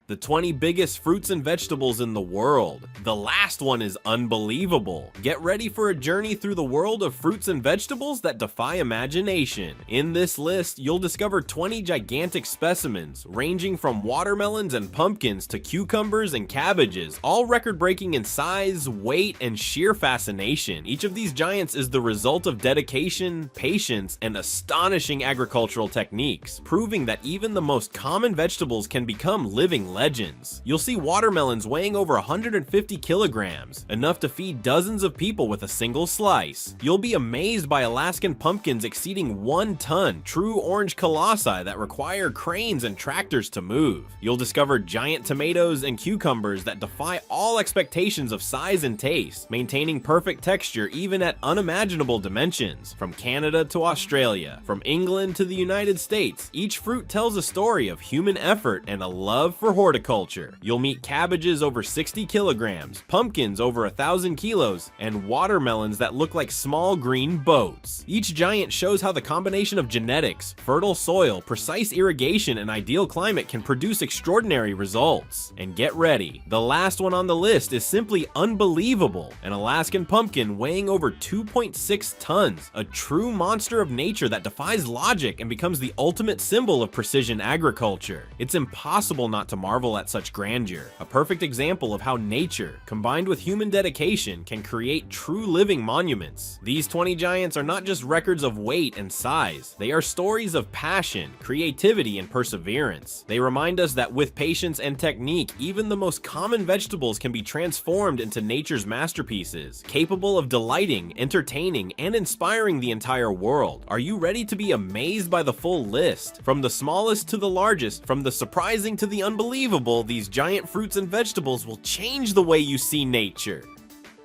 The 20 biggest fruits and vegetables in the world. The last one is unbelievable. Get ready for a journey through the world of fruits and vegetables that defy imagination. In this list, you'll discover 20 gigantic specimens, ranging from watermelons and pumpkins to cucumbers and cabbages, all record-breaking in size, weight, and sheer fascination. Each of these giants is the result of dedication, patience, and astonishing agricultural techniques, proving that even the most common vegetables can become living legends. You'll see watermelons weighing over 150 kilograms, enough to feed dozens of people with a single slice. You'll be amazed by Alaskan pumpkins exceeding 1 ton, true orange colossi that require cranes and tractors to move. You'll discover giant tomatoes and cucumbers that defy all expectations of size and taste, maintaining perfect texture even at unimaginable dimensions. From Canada to Australia, from England to the United States, each fruit tells a story of human effort and a love for horticulture. You'll meet cabbages over 60 kilograms, pumpkins over 1,000 kilos, and watermelons that look like small green boats. Each giant shows how the combination of genetics, fertile soil, precise irrigation, and ideal climate can produce extraordinary results. And get ready, the last one on the list is simply unbelievable. An Alaskan pumpkin weighing over 2.6 tons, a true monster of nature that defies logic and becomes the ultimate symbol of precision agriculture. It's impossible not to marvel at such grandeur, a perfect example of how nature, combined with human dedication, can create true living monuments. These 20 giants are not just records of weight and size, they are stories of passion, creativity, and perseverance. They remind us that with patience and technique, even the most common vegetables can be transformed into nature's masterpieces, capable of delighting, entertaining, and inspiring the entire world. Are you ready to be amazed by the full list? From the smallest to the largest, from the surprising to the unbelievable, these giant fruits and vegetables will change the way you see nature.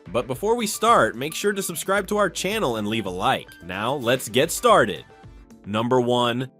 But before we start, make sure to subscribe to our channel and leave a like. Now, let's get started. Number 1.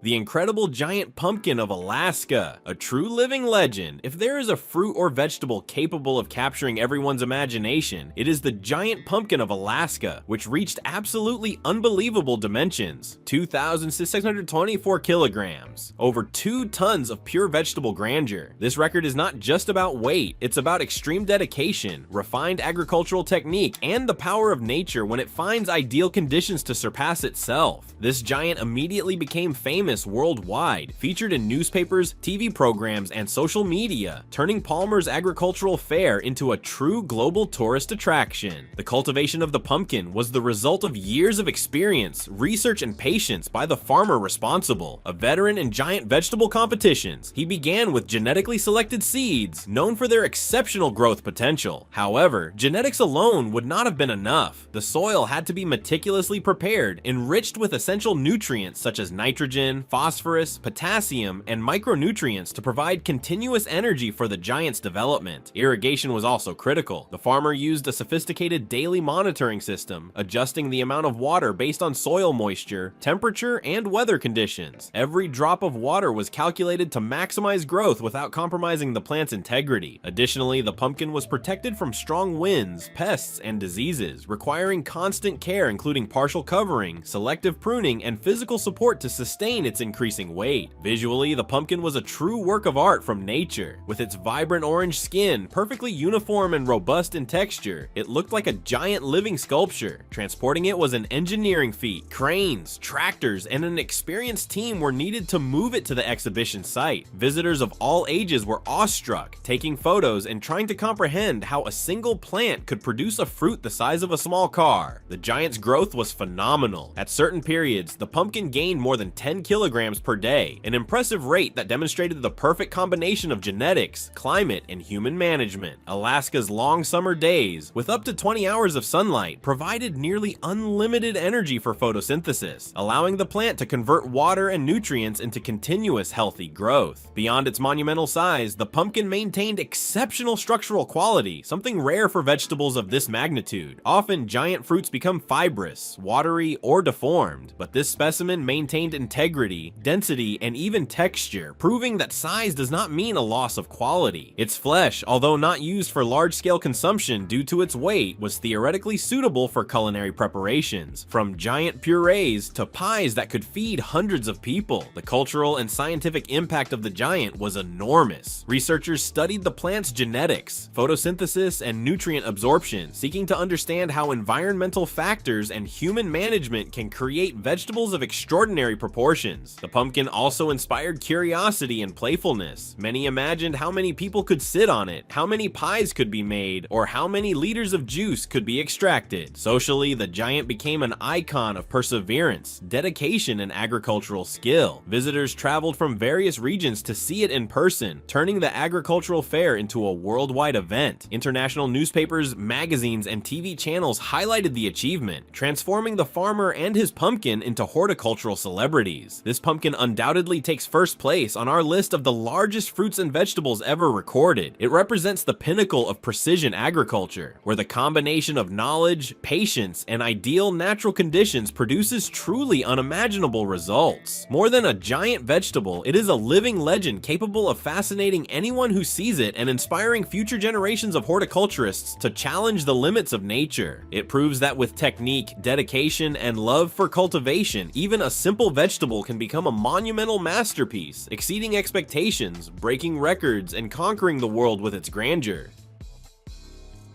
The incredible giant pumpkin of Alaska, a true living legend. If there is a fruit or vegetable capable of capturing everyone's imagination, it is the giant pumpkin of Alaska, which reached absolutely unbelievable dimensions, 2,624 kilograms, over 2 tons of pure vegetable grandeur. This record is not just about weight, it's about extreme dedication, refined agricultural technique, and the power of nature when it finds ideal conditions to surpass itself. This giant immediately became famous worldwide, featured in newspapers, TV programs, and social media, turning Palmer's agricultural fair into a true global tourist attraction. The cultivation of the pumpkin was the result of years of experience, research, and patience by the farmer responsible. A veteran in giant vegetable competitions, he began with genetically selected seeds, known for their exceptional growth potential. However, genetics alone would not have been enough. The soil had to be meticulously prepared, enriched with essential nutrients such as nitrogen, phosphorus, potassium, and micronutrients to provide continuous energy for the giant's development. Irrigation was also critical. The farmer used a sophisticated daily monitoring system, adjusting the amount of water based on soil moisture, temperature, and weather conditions. Every drop of water was calculated to maximize growth without compromising the plant's integrity. Additionally, the pumpkin was protected from strong winds, pests, and diseases, requiring constant care including partial covering, selective pruning, and physical support to sustain its increasing weight. Visually, the pumpkin was a true work of art from nature. With its vibrant orange skin, perfectly uniform and robust in texture, it looked like a giant living sculpture. Transporting it was an engineering feat. Cranes, tractors, and an experienced team were needed to move it to the exhibition site. Visitors of all ages were awestruck, taking photos and trying to comprehend how a single plant could produce a fruit the size of a small car. The giant's growth was phenomenal. At certain periods, the pumpkin gained more than 10 kilograms per day, an impressive rate that demonstrated the perfect combination of genetics, climate, and human management. Alaska's long summer days, with up to 20 hours of sunlight, provided nearly unlimited energy for photosynthesis, allowing the plant to convert water and nutrients into continuous healthy growth. Beyond its monumental size, the pumpkin maintained exceptional structural quality, something rare for vegetables of this magnitude. Often, giant fruits become fibrous, watery, or deformed, but this specimen maintained integrity integrity, density, and even texture, proving that size does not mean a loss of quality. Its flesh, although not used for large-scale consumption due to its weight, was theoretically suitable for culinary preparations, from giant purees to pies that could feed hundreds of people. The cultural and scientific impact of the giant was enormous. Researchers studied the plant's genetics, photosynthesis, and nutrient absorption, seeking to understand how environmental factors and human management can create vegetables of extraordinary proportions. The pumpkin also inspired curiosity and playfulness. Many imagined how many people could sit on it, how many pies could be made, or how many liters of juice could be extracted. Socially, the giant became an icon of perseverance, dedication, and agricultural skill. Visitors traveled from various regions to see it in person, turning the agricultural fair into a worldwide event. International newspapers, magazines, and TV channels highlighted the achievement, transforming the farmer and his pumpkin into horticultural celebrities. This pumpkin undoubtedly takes first place on our list of the largest fruits and vegetables ever recorded. It represents the pinnacle of precision agriculture, where the combination of knowledge, patience, and ideal natural conditions produces truly unimaginable results. More than a giant vegetable, it is a living legend capable of fascinating anyone who sees it and inspiring future generations of horticulturists to challenge the limits of nature. It proves that with technique, dedication, and love for cultivation, even a simple vegetable can become a monumental masterpiece, exceeding expectations, breaking records, and conquering the world with its grandeur.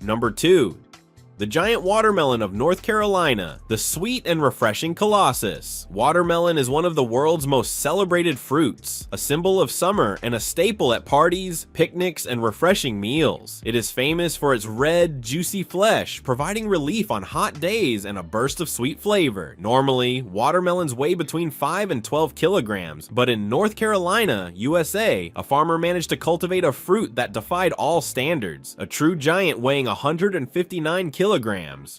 Number 2. The giant watermelon of North Carolina, the sweet and refreshing Colossus. Watermelon is one of the world's most celebrated fruits, a symbol of summer and a staple at parties, picnics, and refreshing meals. It is famous for its red, juicy flesh, providing relief on hot days and a burst of sweet flavor. Normally, watermelons weigh between 5 and 12 kilograms, but in North Carolina, USA, a farmer managed to cultivate a fruit that defied all standards, a true giant weighing 159 kilograms,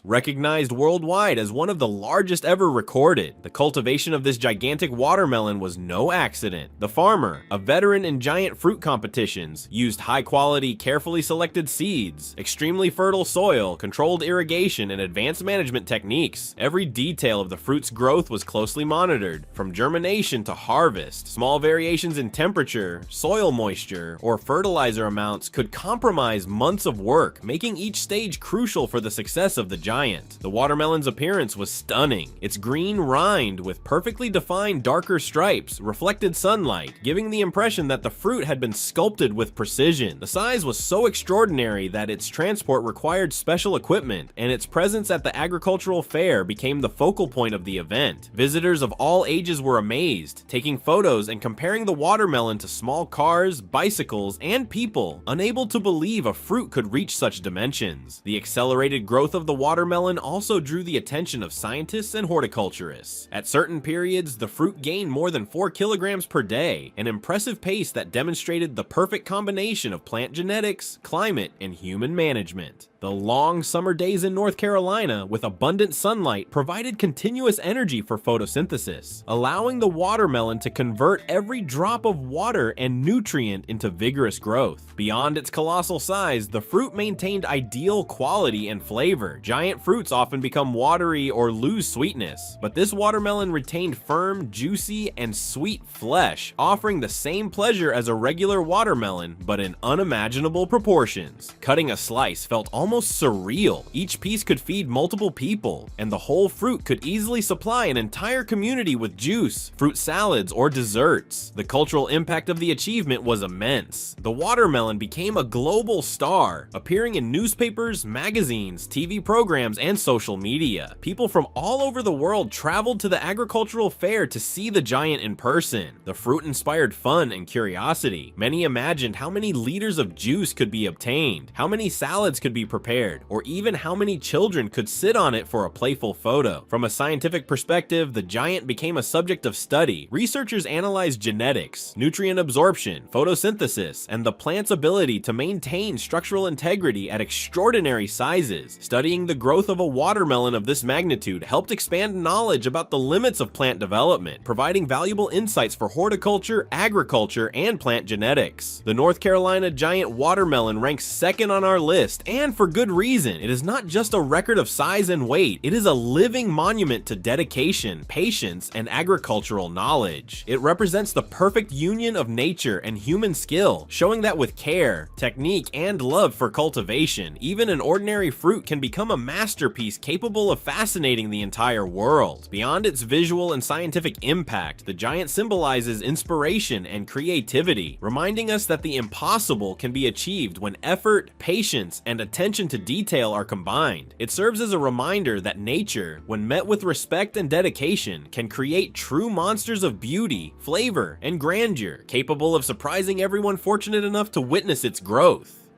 recognized worldwide as one of the largest ever recorded. The cultivation of this gigantic watermelon was no accident. The farmer, a veteran in giant fruit competitions, used high-quality, carefully selected seeds, extremely fertile soil, controlled irrigation, and advanced management techniques. Every detail of the fruit's growth was closely monitored, from germination to harvest. Small variations in temperature, soil moisture, or fertilizer amounts could compromise months of work, making each stage crucial for the success of the giant. The watermelon's appearance was stunning. Its green rind with perfectly defined darker stripes reflected sunlight, giving the impression that the fruit had been sculpted with precision. The size was so extraordinary that its transport required special equipment, and its presence at the agricultural fair became the focal point of the event. Visitors of all ages were amazed, taking photos and comparing the watermelon to small cars, bicycles, and people, unable to believe a fruit could reach such dimensions. The accelerated growth of the watermelon also drew the attention of scientists and horticulturists. At certain periods, the fruit gained more than 4 kilograms per day, an impressive pace that demonstrated the perfect combination of plant genetics, climate, and human management. The long summer days in North Carolina, with abundant sunlight, provided continuous energy for photosynthesis, allowing the watermelon to convert every drop of water and nutrient into vigorous growth. Beyond its colossal size, the fruit maintained ideal quality and flavor. Giant fruits often become watery or lose sweetness, but this watermelon retained firm, juicy, and sweet flesh, offering the same pleasure as a regular watermelon, but in unimaginable proportions. Cutting a slice felt almost surreal. Each piece could feed multiple people, and the whole fruit could easily supply an entire community with juice, fruit salads, or desserts. The cultural impact of the achievement was immense. The watermelon became a global star, appearing in newspapers, magazines, TV programs, and social media. People from all over the world traveled to the agricultural fair to see the giant in person. The fruit inspired fun and curiosity. Many imagined how many liters of juice could be obtained, how many salads could be prepared, or even how many children could sit on it for a playful photo. From a scientific perspective, the giant became a subject of study. Researchers analyzed genetics, nutrient absorption, photosynthesis, and the plant's ability to maintain structural integrity at extraordinary sizes. decades. Studying the growth of a watermelon of this magnitude helped expand knowledge about the limits of plant development, providing valuable insights for horticulture, agriculture, and plant genetics. The North Carolina giant watermelon ranks second on our list, and for good reason. It is not just a record of size and weight, it is a living monument to dedication, patience, and agricultural knowledge. It represents the perfect union of nature and human skill, showing that with care, technique, and love for cultivation, even an ordinary fruit can become a masterpiece capable of fascinating the entire world. Beyond its visual and scientific impact, the giant symbolizes inspiration and creativity, reminding us that the impossible can be achieved when effort, patience, and attention to detail are combined. It serves as a reminder that nature, when met with respect and dedication, can create true monsters of beauty, flavor, and grandeur, capable of surprising everyone fortunate enough to witness its growth.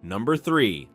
Number 3.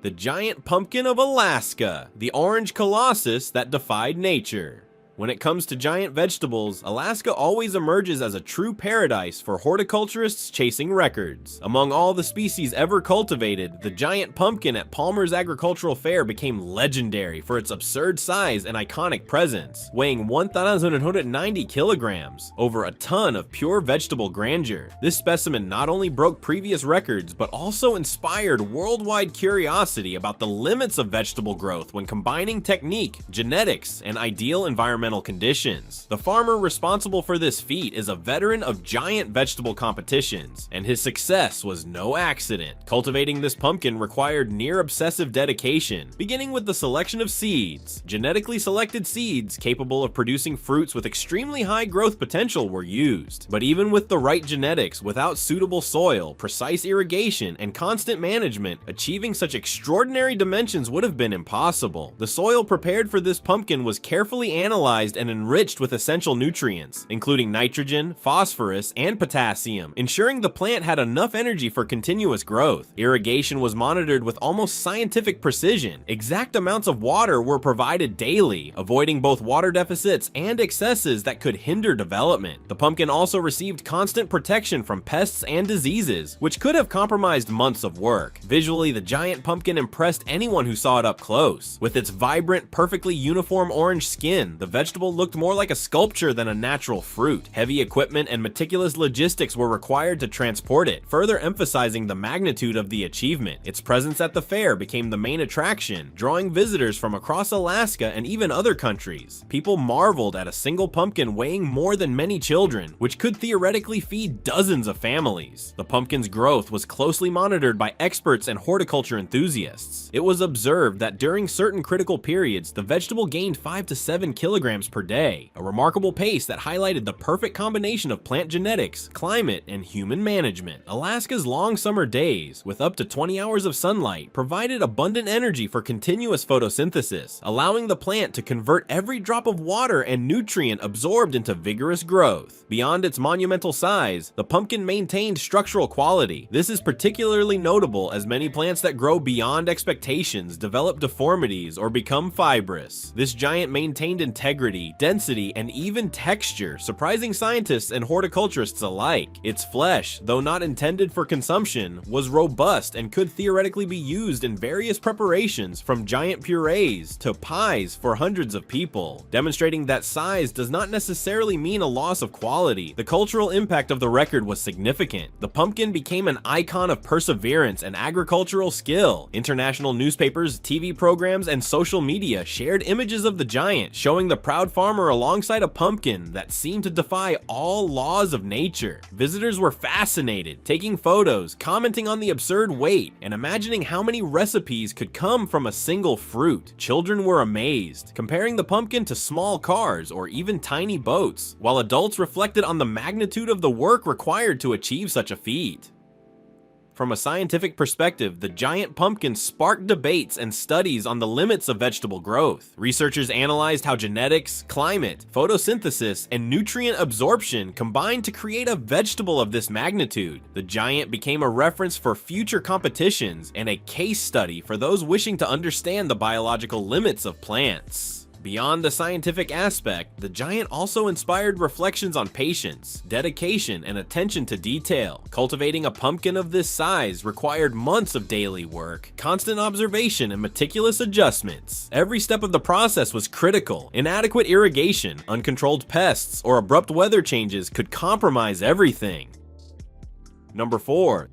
The giant pumpkin of Alaska, the orange colossus that defied nature. When it comes to giant vegetables, Alaska always emerges as a true paradise for horticulturists chasing records. Among all the species ever cultivated, the giant pumpkin at Palmer's Agricultural Fair became legendary for its absurd size and iconic presence, weighing 1,190 kilograms, over a ton of pure vegetable grandeur. This specimen not only broke previous records, but also inspired worldwide curiosity about the limits of vegetable growth when combining technique, genetics, and ideal environmental conditions. The farmer responsible for this feat is a veteran of giant vegetable competitions, and his success was no accident. Cultivating this pumpkin required near-obsessive dedication, beginning with the selection of seeds. Genetically selected seeds capable of producing fruits with extremely high growth potential were used. But even with the right genetics, without suitable soil, precise irrigation, and constant management, achieving such extraordinary dimensions would have been impossible. The soil prepared for this pumpkin was carefully analyzed and enriched with essential nutrients, including nitrogen, phosphorus, and potassium, ensuring the plant had enough energy for continuous growth. Irrigation was monitored with almost scientific precision. Exact amounts of water were provided daily, avoiding both water deficits and excesses that could hinder development. The pumpkin also received constant protection from pests and diseases, which could have compromised months of work. Visually, the giant pumpkin impressed anyone who saw it up close. With its vibrant, perfectly uniform orange skin, the vegetable looked more like a sculpture than a natural fruit. Heavy equipment and meticulous logistics were required to transport it, further emphasizing the magnitude of the achievement. Its presence at the fair became the main attraction, drawing visitors from across Alaska and even other countries. People marveled at a single pumpkin weighing more than many children, which could theoretically feed dozens of families. The pumpkin's growth was closely monitored by experts and horticulture enthusiasts. It was observed that during certain critical periods, the vegetable gained 5 to 7 kilograms per day, a remarkable pace that highlighted the perfect combination of plant genetics, climate, and human management. Alaska's long summer days, with up to 20 hours of sunlight, provided abundant energy for continuous photosynthesis, allowing the plant to convert every drop of water and nutrient absorbed into vigorous growth. Beyond its monumental size, the pumpkin maintained structural quality. This is particularly notable as many plants that grow beyond expectations develop deformities or become fibrous. This giant maintained integrity, density, and even texture, surprising scientists and horticulturists alike. Its flesh, though not intended for consumption, was robust and could theoretically be used in various preparations, from giant purees to pies for hundreds of people, demonstrating that size does not necessarily mean a loss of quality. The cultural impact of the record was significant. The pumpkin became an icon of perseverance and agricultural skill. International newspapers, TV programs, and social media shared images of the giant, showing the proud farmer alongside a pumpkin that seemed to defy all laws of nature. Visitors were fascinated, taking photos, commenting on the absurd weight, and imagining how many recipes could come from a single fruit. Children were amazed, comparing the pumpkin to small cars or even tiny boats, while adults reflected on the magnitude of the work required to achieve such a feat. From a scientific perspective, the giant pumpkin sparked debates and studies on the limits of vegetable growth. Researchers analyzed how genetics, climate, photosynthesis, and nutrient absorption combined to create a vegetable of this magnitude. The giant became a reference for future competitions and a case study for those wishing to understand the biological limits of plants. Beyond the scientific aspect, the giant also inspired reflections on patience, dedication, and attention to detail. Cultivating a pumpkin of this size required months of daily work, constant observation, and meticulous adjustments. Every step of the process was critical. Inadequate irrigation, uncontrolled pests, or abrupt weather changes could compromise everything. Number 4.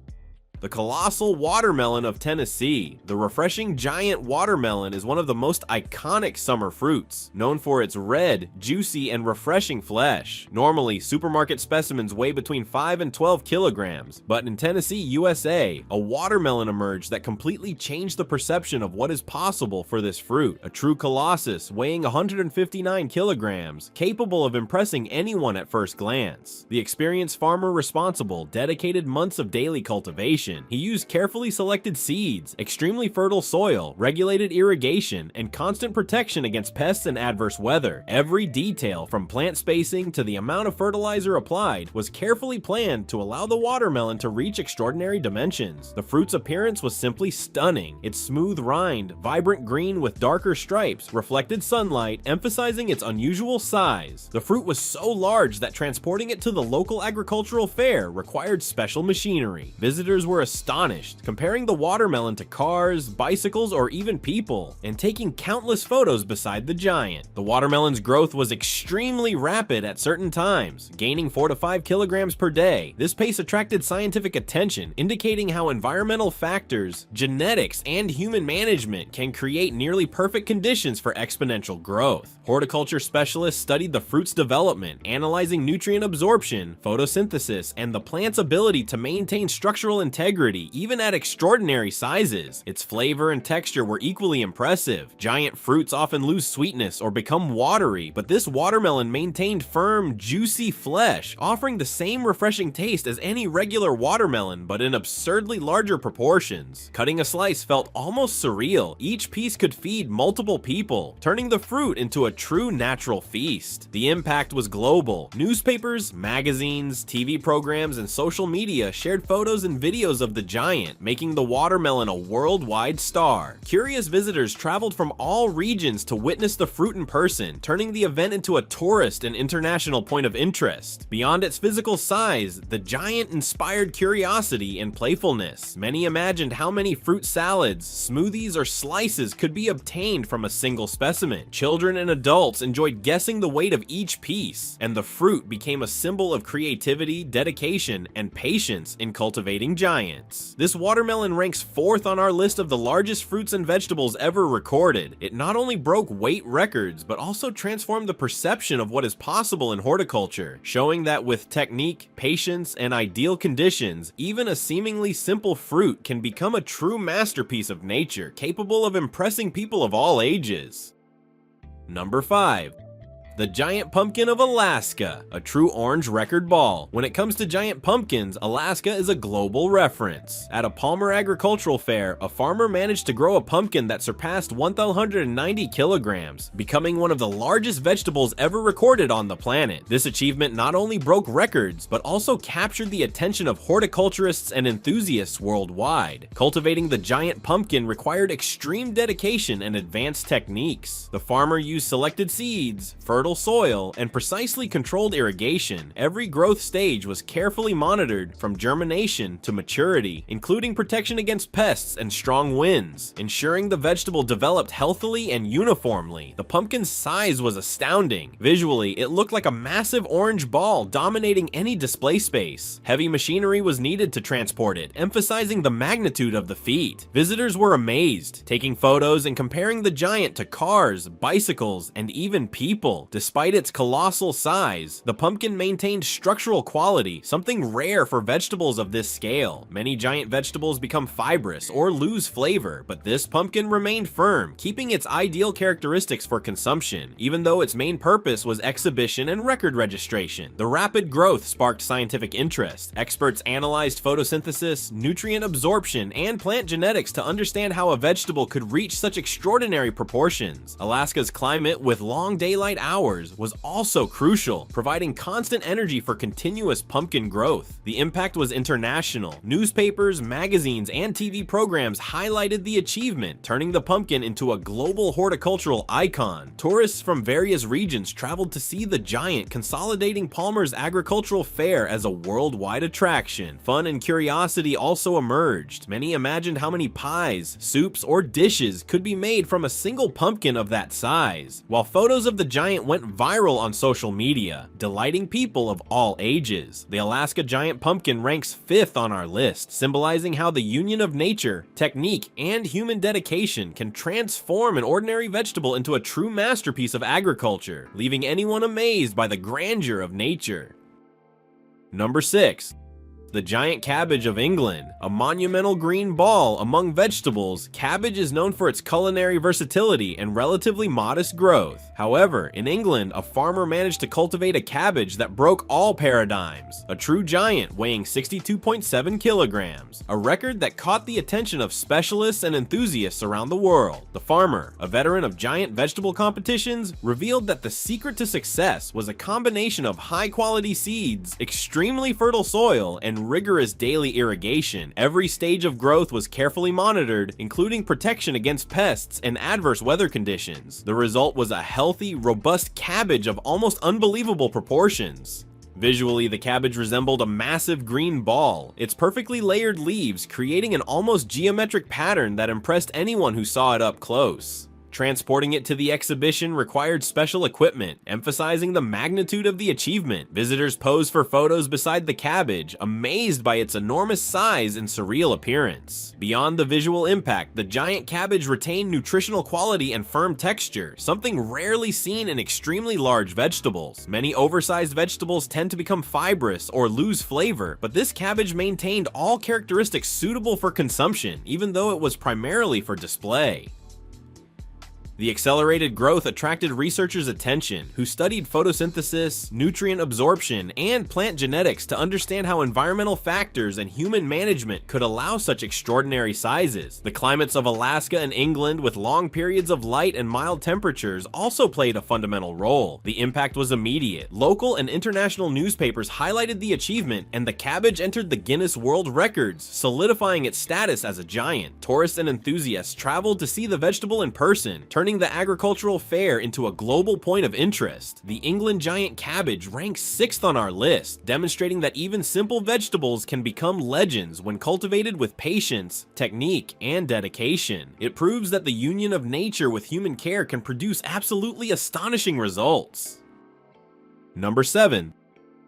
The colossal watermelon of Tennessee. The refreshing giant watermelon is one of the most iconic summer fruits, known for its red, juicy, and refreshing flesh. Normally, supermarket specimens weigh between 5 and 12 kilograms, but in Tennessee, USA, a watermelon emerged that completely changed the perception of what is possible for this fruit. A true colossus weighing 159 kilograms, capable of impressing anyone at first glance. The experienced farmer responsible dedicated months of daily cultivation. He used carefully selected seeds, extremely fertile soil, regulated irrigation, and constant protection against pests and adverse weather. Every detail, from plant spacing to the amount of fertilizer applied, was carefully planned to allow the watermelon to reach extraordinary dimensions. The fruit's appearance was simply stunning. Its smooth rind, vibrant green with darker stripes, reflected sunlight, emphasizing its unusual size. The fruit was so large that transporting it to the local agricultural fair required special machinery. Visitors were astonished, comparing the watermelon to cars, bicycles, or even people, and taking countless photos beside the giant. The watermelon's growth was extremely rapid at certain times, gaining 4 to 5 kilograms per day. This pace attracted scientific attention, indicating how environmental factors, genetics, and human management can create nearly perfect conditions for exponential growth. Horticulture specialists studied the fruit's development, analyzing nutrient absorption, photosynthesis, and the plant's ability to maintain structural integrity even at extraordinary sizes. Its flavor and texture were equally impressive. Giant fruits often lose sweetness or become watery, but this watermelon maintained firm, juicy flesh, offering the same refreshing taste as any regular watermelon, but in absurdly larger proportions. Cutting a slice felt almost surreal. Each piece could feed multiple people, turning the fruit into a true natural feast. The impact was global. Newspapers, magazines, TV programs, and social media shared photos and videos of the giant, making the watermelon a worldwide star. Curious visitors traveled from all regions to witness the fruit in person, turning the event into a tourist and international point of interest. Beyond its physical size, the giant inspired curiosity and playfulness. Many imagined how many fruit salads, smoothies, or slices could be obtained from a single specimen. Children and adults enjoyed guessing the weight of each piece, and the fruit became a symbol of creativity, dedication, and patience in cultivating giants. This watermelon ranks 4th on our list of the largest fruits and vegetables ever recorded. It not only broke weight records, but also transformed the perception of what is possible in horticulture, showing that with technique, patience, and ideal conditions, even a seemingly simple fruit can become a true masterpiece of nature, capable of impressing people of all ages. Number 5. The giant pumpkin of Alaska, a true orange record ball. When it comes to giant pumpkins, Alaska is a global reference. At a Palmer Agricultural Fair, a farmer managed to grow a pumpkin that surpassed 1,190 kilograms, becoming one of the largest vegetables ever recorded on the planet. This achievement not only broke records, but also captured the attention of horticulturists and enthusiasts worldwide. Cultivating the giant pumpkin required extreme dedication and advanced techniques. The farmer used selected seeds, fertile soil, and precisely controlled irrigation. Every growth stage was carefully monitored from germination to maturity, including protection against pests and strong winds, ensuring the vegetable developed healthily and uniformly. The pumpkin's size was astounding. Visually, it looked like a massive orange ball dominating any display space. Heavy machinery was needed to transport it, emphasizing the magnitude of the feat. Visitors were amazed, taking photos and comparing the giant to cars, bicycles, and even people. Despite its colossal size, the pumpkin maintained structural quality, something rare for vegetables of this scale. Many giant vegetables become fibrous or lose flavor, but this pumpkin remained firm, keeping its ideal characteristics for consumption, even though its main purpose was exhibition and record registration. The rapid growth sparked scientific interest. Experts analyzed photosynthesis, nutrient absorption, and plant genetics to understand how a vegetable could reach such extraordinary proportions. Alaska's climate, with long daylight hours hours was also crucial, providing constant energy for continuous pumpkin growth. The impact was international. Newspapers, magazines, and TV programs highlighted the achievement, turning the pumpkin into a global horticultural icon. Tourists from various regions traveled to see the giant, consolidating Palmer's agricultural fair as a worldwide attraction. Fun and curiosity also emerged. Many imagined how many pies, soups, or dishes could be made from a single pumpkin of that size, while photos of the giant went viral on social media, delighting people of all ages. The Alaska giant pumpkin ranks 5th on our list, symbolizing how the union of nature, technique, and human dedication can transform an ordinary vegetable into a true masterpiece of agriculture, leaving anyone amazed by the grandeur of nature. Number 6. The giant cabbage of England. A monumental green ball among vegetables, cabbage is known for its culinary versatility and relatively modest growth. However, in England, a farmer managed to cultivate a cabbage that broke all paradigms. A true giant weighing 62.7 kilograms, a record that caught the attention of specialists and enthusiasts around the world. The farmer, a veteran of giant vegetable competitions, revealed that the secret to success was a combination of high-quality seeds, extremely fertile soil, and rigorous daily irrigation. Every stage of growth was carefully monitored, including protection against pests and adverse weather conditions. The result was a healthy, robust cabbage of almost unbelievable proportions. Visually, the cabbage resembled a massive green ball, its perfectly layered leaves creating an almost geometric pattern that impressed anyone who saw it up close. Transporting it to the exhibition required special equipment, emphasizing the magnitude of the achievement. Visitors posed for photos beside the cabbage, amazed by its enormous size and surreal appearance. Beyond the visual impact, the giant cabbage retained nutritional quality and firm texture, something rarely seen in extremely large vegetables. Many oversized vegetables tend to become fibrous or lose flavor, but this cabbage maintained all characteristics suitable for consumption, even though it was primarily for display. The accelerated growth attracted researchers' attention, who studied photosynthesis, nutrient absorption, and plant genetics to understand how environmental factors and human management could allow such extraordinary sizes. The climates of Alaska and England, with long periods of light and mild temperatures, also played a fundamental role. The impact was immediate. Local and international newspapers highlighted the achievement, and the cabbage entered the Guinness World Records, solidifying its status as a giant. Tourists and enthusiasts traveled to see the vegetable in person, turning the agricultural fair into a global point of interest. The England giant cabbage ranks 6th on our list, demonstrating that even simple vegetables can become legends when cultivated with patience, technique, and dedication. It proves that the union of nature with human care can produce absolutely astonishing results. Number 7.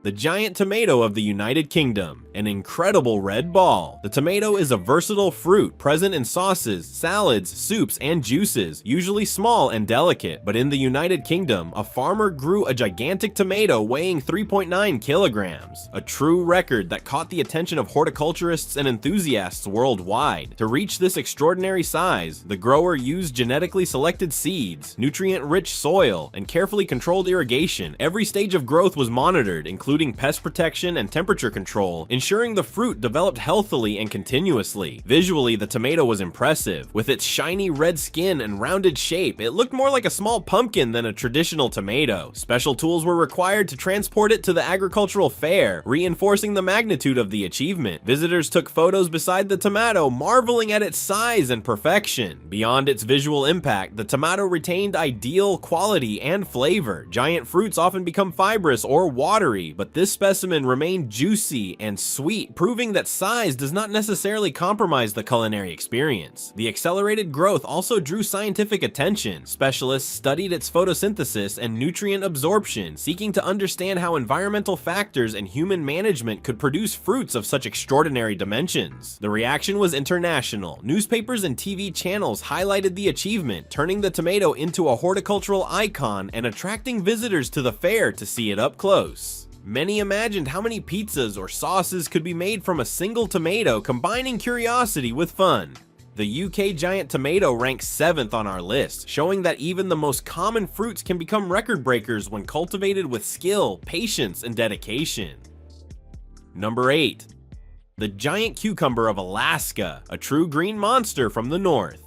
The giant tomato of the United Kingdom, an incredible red ball. The tomato is a versatile fruit present in sauces, salads, soups, and juices, usually small and delicate. But in the United Kingdom, a farmer grew a gigantic tomato weighing 3.9 kilograms, a true record that caught the attention of horticulturists and enthusiasts worldwide. To reach this extraordinary size, the grower used genetically selected seeds, nutrient-rich soil, and carefully controlled irrigation. Every stage of growth was monitored, including pest protection and temperature control, ensuring the fruit developed healthily and continuously. Visually, the tomato was impressive. With its shiny red skin and rounded shape, it looked more like a small pumpkin than a traditional tomato. Special tools were required to transport it to the agricultural fair, reinforcing the magnitude of the achievement. Visitors took photos beside the tomato, marveling at its size and perfection. Beyond its visual impact, the tomato retained ideal quality and flavor. Giant fruits often become fibrous or watery, but this specimen remained juicy and sweet, proving that size does not necessarily compromise the culinary experience. The accelerated growth also drew scientific attention. Specialists studied its photosynthesis and nutrient absorption, seeking to understand how environmental factors and human management could produce fruits of such extraordinary dimensions. The reaction was international. Newspapers and TV channels highlighted the achievement, turning the tomato into a horticultural icon and attracting visitors to the fair to see it up close. Many imagined how many pizzas or sauces could be made from a single tomato, combining curiosity with fun. The UK giant tomato ranks 7th on our list, showing that even the most common fruits can become record breakers when cultivated with skill, patience, and dedication. Number 8. The giant cucumber of Alaska, a true green monster from the north.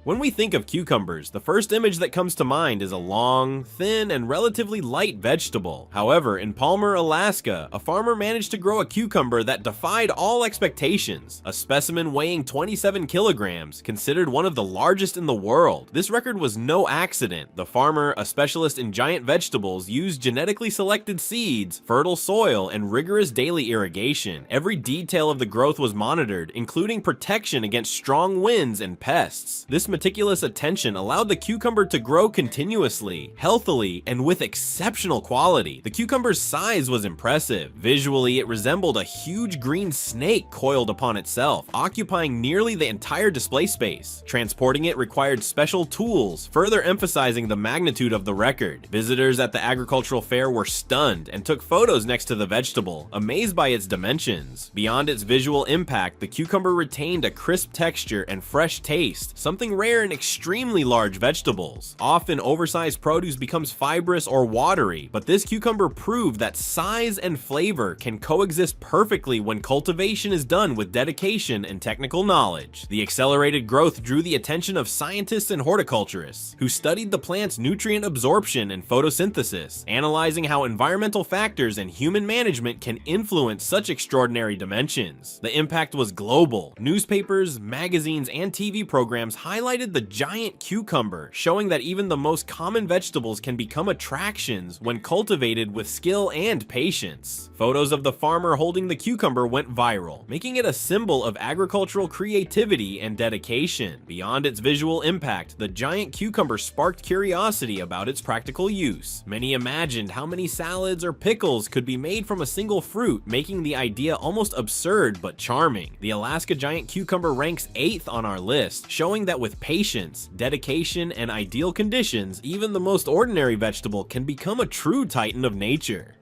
When we think of cucumbers, the first image that comes to mind is a long, thin, and relatively light vegetable. However, in Palmer, Alaska, a farmer managed to grow a cucumber that defied all expectations. A specimen weighing 27 kilograms, considered one of the largest in the world. This record was no accident. The farmer, a specialist in giant vegetables, used genetically selected seeds, fertile soil, and rigorous daily irrigation. Every detail of the growth was monitored, including protection against strong winds and pests. This meticulous attention allowed the cucumber to grow continuously, healthily, and with exceptional quality. The cucumber's size was impressive. Visually, it resembled a huge green snake coiled upon itself, occupying nearly the entire display space. Transporting it required special tools, further emphasizing the magnitude of the record. Visitors at the agricultural fair were stunned and took photos next to the vegetable, amazed by its dimensions. Beyond its visual impact, the cucumber retained a crisp texture and fresh taste, something rare in extremely large vegetables. Often, oversized produce becomes fibrous or watery, but this cucumber proved that size and flavor can coexist perfectly when cultivation is done with dedication and technical knowledge. The accelerated growth drew the attention of scientists and horticulturists, who studied the plant's nutrient absorption and photosynthesis, analyzing how environmental factors and human management can influence such extraordinary dimensions. The impact was global. Newspapers, magazines, and TV programs highlighted the giant cucumber, showing that even the most common vegetables can become attractions when cultivated with skill and patience. Photos of the farmer holding the cucumber went viral, making it a symbol of agricultural creativity and dedication. Beyond its visual impact, the giant cucumber sparked curiosity about its practical use. Many imagined how many salads or pickles could be made from a single fruit, making the idea almost absurd but charming. The Alaska giant cucumber ranks 8th on our list, showing that with patience, dedication, and ideal conditions, even the most ordinary vegetable can become a true titan of nature.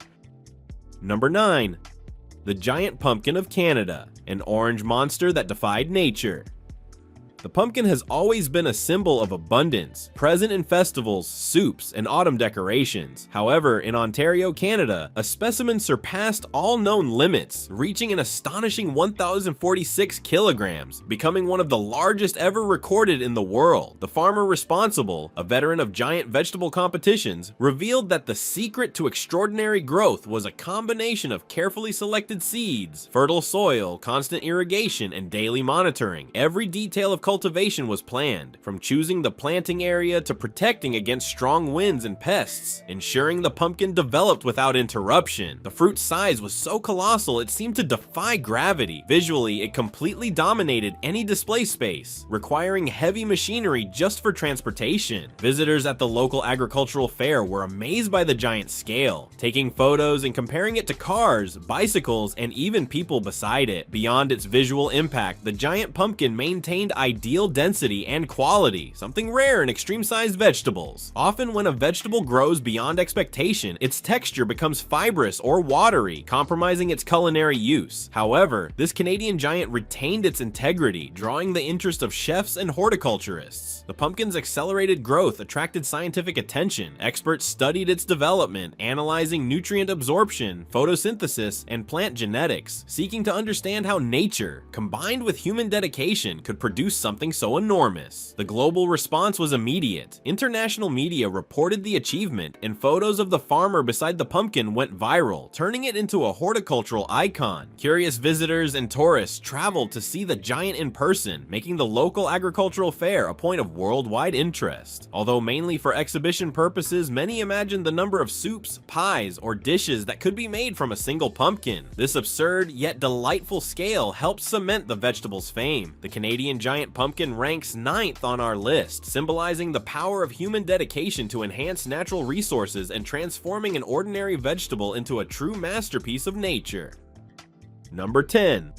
Number 9. The giant pumpkin of Canada, an orange monster that defied nature. The pumpkin has always been a symbol of abundance, present in festivals, soups, and autumn decorations. However, in Ontario, Canada, a specimen surpassed all known limits, reaching an astonishing 1,046 kilograms, becoming one of the largest ever recorded in the world. The farmer responsible, a veteran of giant vegetable competitions, revealed that the secret to extraordinary growth was a combination of carefully selected seeds, fertile soil, constant irrigation, and daily monitoring. Every detail of cultivation was planned, from choosing the planting area to protecting against strong winds and pests, ensuring the pumpkin developed without interruption. The fruit's size was so colossal it seemed to defy gravity. Visually, it completely dominated any display space, requiring heavy machinery just for transportation. Visitors at the local agricultural fair were amazed by the giant scale, taking photos and comparing it to cars, bicycles, and even people beside it. Beyond its visual impact, the giant pumpkin maintained ideal density and quality, something rare in extreme-sized vegetables. Often when a vegetable grows beyond expectation, its texture becomes fibrous or watery, compromising its culinary use. However, this Canadian giant retained its integrity, drawing the interest of chefs and horticulturists. The pumpkin's accelerated growth attracted scientific attention. Experts studied its development, analyzing nutrient absorption, photosynthesis, and plant genetics, seeking to understand how nature, combined with human dedication, could produce something so enormous. The global response was immediate. International media reported the achievement, and photos of the farmer beside the pumpkin went viral, turning it into a horticultural icon. Curious visitors and tourists traveled to see the giant in person, making the local agricultural fair a point of worldwide interest. Although mainly for exhibition purposes, many imagined the number of soups, pies, or dishes that could be made from a single pumpkin. This absurd yet delightful scale helped cement the vegetable's fame. The Canadian giant pumpkin ranks 9th on our list, symbolizing the power of human dedication to enhance natural resources and transforming an ordinary vegetable into a true masterpiece of nature. Number 10.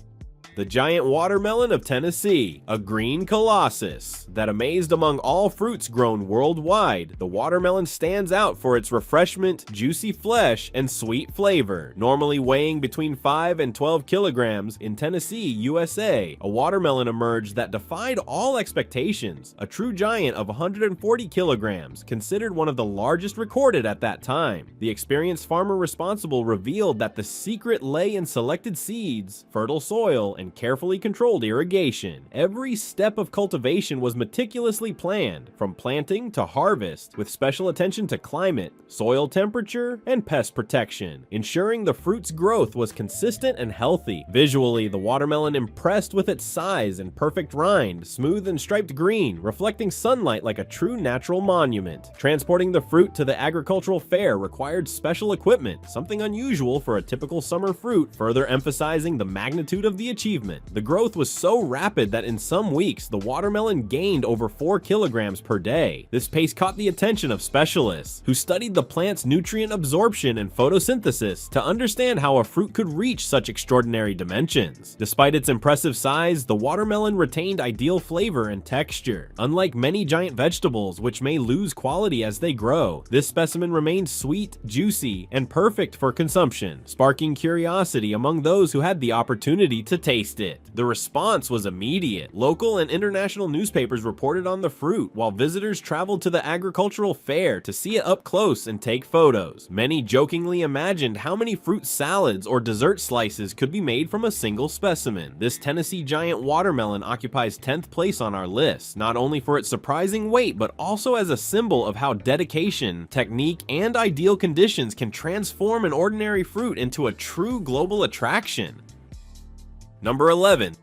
The giant watermelon of Tennessee, a green colossus that amazed among all fruits grown worldwide. The watermelon stands out for its refreshment, juicy flesh, and sweet flavor. Normally weighing between 5 and 12 kilograms, in Tennessee, USA, a watermelon emerged that defied all expectations. A true giant of 140 kilograms, considered one of the largest recorded at that time. The experienced farmer responsible revealed that the secret lay in selected seeds, fertile soil, and and carefully controlled irrigation. Every step of cultivation was meticulously planned, from planting to harvest, with special attention to climate, soil temperature, and pest protection, ensuring the fruit's growth was consistent and healthy. Visually, the watermelon impressed with its size and perfect rind, smooth and striped green, reflecting sunlight like a true natural monument. Transporting the fruit to the agricultural fair required special equipment, something unusual for a typical summer fruit, further emphasizing the magnitude of the achievement. The growth was so rapid that in some weeks, the watermelon gained over 4 kilograms per day. This pace caught the attention of specialists, who studied the plant's nutrient absorption and photosynthesis to understand how a fruit could reach such extraordinary dimensions. Despite its impressive size, the watermelon retained ideal flavor and texture. Unlike many giant vegetables, which may lose quality as they grow, this specimen remained sweet, juicy, and perfect for consumption, sparking curiosity among those who had the opportunity to taste it. The response was immediate. Local and international newspapers reported on the fruit, while visitors traveled to the agricultural fair to see it up close and take photos. Many jokingly imagined how many fruit salads or dessert slices could be made from a single specimen. This Tennessee giant watermelon occupies 10th place on our list, not only for its surprising weight, but also as a symbol of how dedication, technique, and ideal conditions can transform an ordinary fruit into a true global attraction. Number 11.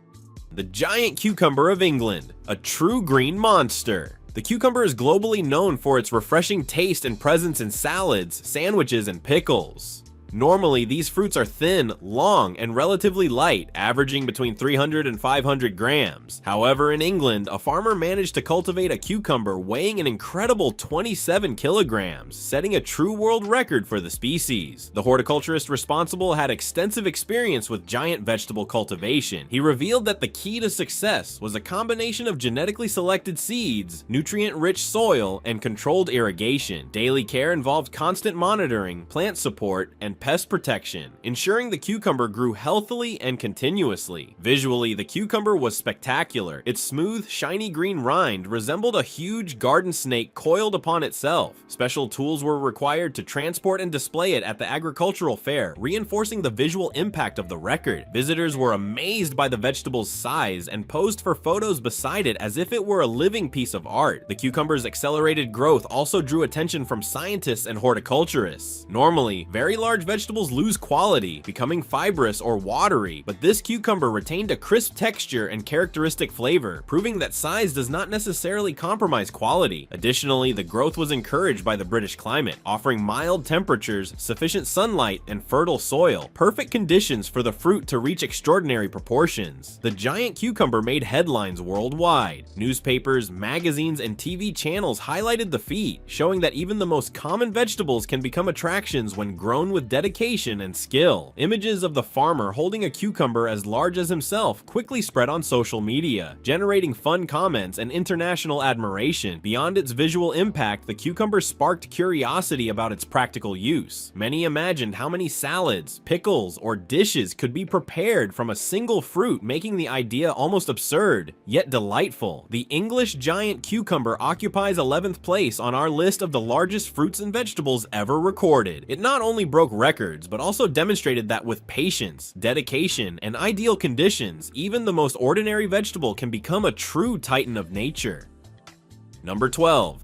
The giant cucumber of England, a true green monster. The cucumber is globally known for its refreshing taste and presence in salads, sandwiches, and pickles. Normally, these fruits are thin, long, and relatively light, averaging between 300 and 500 grams. However, in England, a farmer managed to cultivate a cucumber weighing an incredible 27 kilograms, setting a true world record for the species. The horticulturist responsible had extensive experience with giant vegetable cultivation. He revealed that the key to success was a combination of genetically selected seeds, nutrient-rich soil, and controlled irrigation. Daily care involved constant monitoring, plant support, and pest protection, ensuring the cucumber grew healthily and continuously. Visually, the cucumber was spectacular. Its smooth, shiny green rind resembled a huge garden snake coiled upon itself. Special tools were required to transport and display it at the agricultural fair, reinforcing the visual impact of the record. Visitors were amazed by the vegetable's size and posed for photos beside it as if it were a living piece of art. The cucumber's accelerated growth also drew attention from scientists and horticulturists. Normally, very large vegetables lose quality, becoming fibrous or watery, but this cucumber retained a crisp texture and characteristic flavor, proving that size does not necessarily compromise quality. Additionally, the growth was encouraged by the British climate, offering mild temperatures, sufficient sunlight, and fertile soil, perfect conditions for the fruit to reach extraordinary proportions. The giant cucumber made headlines worldwide. Newspapers, magazines, and TV channels highlighted the feat, showing that even the most common vegetables can become attractions when grown with dedication and skill. Images of the farmer holding a cucumber as large as himself quickly spread on social media, generating fun comments and international admiration. Beyond its visual impact, the cucumber sparked curiosity about its practical use. Many imagined how many salads, pickles, or dishes could be prepared from a single fruit, making the idea almost absurd, yet delightful. The English giant cucumber occupies 11th place on our list of the largest fruits and vegetables ever recorded. It not only broke records, but also demonstrated that with patience, dedication, and ideal conditions, even the most ordinary vegetable can become a true titan of nature. Number 12.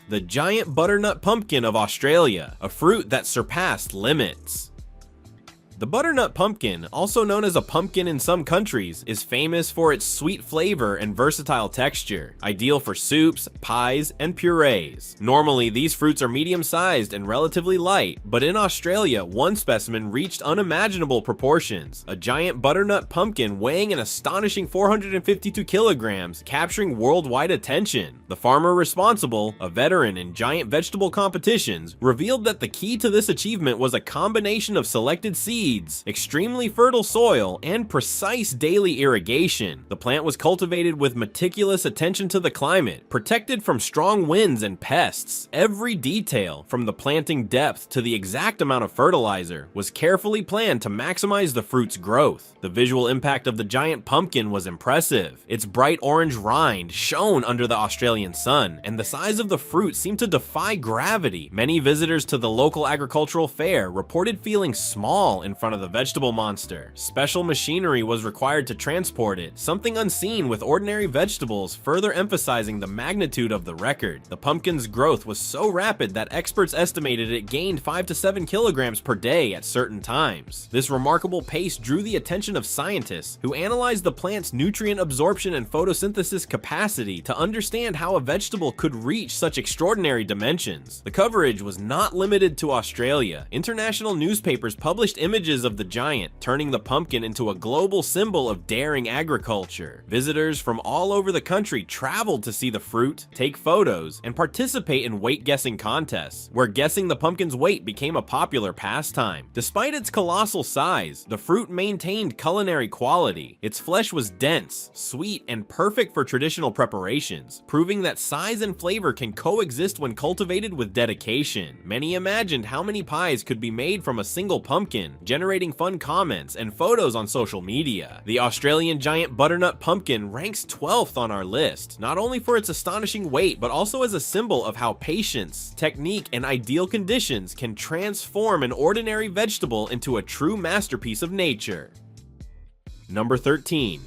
The giant butternut pumpkin of Australia, a fruit that surpassed limits. The butternut pumpkin, also known as a pumpkin in some countries, is famous for its sweet flavor and versatile texture, ideal for soups, pies, and purees. Normally, these fruits are medium-sized and relatively light, but in Australia, one specimen reached unimaginable proportions, a giant butternut pumpkin weighing an astonishing 452 kilograms, capturing worldwide attention. The farmer responsible, a veteran in giant vegetable competitions, revealed that the key to this achievement was a combination of selected seeds, extremely fertile soil, and precise daily irrigation. The plant was cultivated with meticulous attention to the climate, protected from strong winds and pests. Every detail, from the planting depth to the exact amount of fertilizer, was carefully planned to maximize the fruit's growth. The visual impact of the giant pumpkin was impressive. Its bright orange rind shone under the Australian sun, and the size of the fruit seemed to defy gravity. Many visitors to the local agricultural fair reported feeling small and in front of the vegetable monster. Special machinery was required to transport it, something unseen with ordinary vegetables, further emphasizing the magnitude of the record. The pumpkin's growth was so rapid that experts estimated it gained 5 to 7 kilograms per day at certain times. This remarkable pace drew the attention of scientists who analyzed the plant's nutrient absorption and photosynthesis capacity to understand how a vegetable could reach such extraordinary dimensions. The coverage was not limited to Australia. International newspapers published images of the giant, turning the pumpkin into a global symbol of daring agriculture. Visitors from all over the country traveled to see the fruit, take photos, and participate in weight-guessing contests, where guessing the pumpkin's weight became a popular pastime. Despite its colossal size, the fruit maintained culinary quality. Its flesh was dense, sweet, and perfect for traditional preparations, proving that size and flavor can coexist when cultivated with dedication. Many imagined how many pies could be made from a single pumpkin, generating fun comments and photos on social media. The Australian giant butternut pumpkin ranks 12th on our list, not only for its astonishing weight, but also as a symbol of how patience, technique, and ideal conditions can transform an ordinary vegetable into a true masterpiece of nature. Number 13.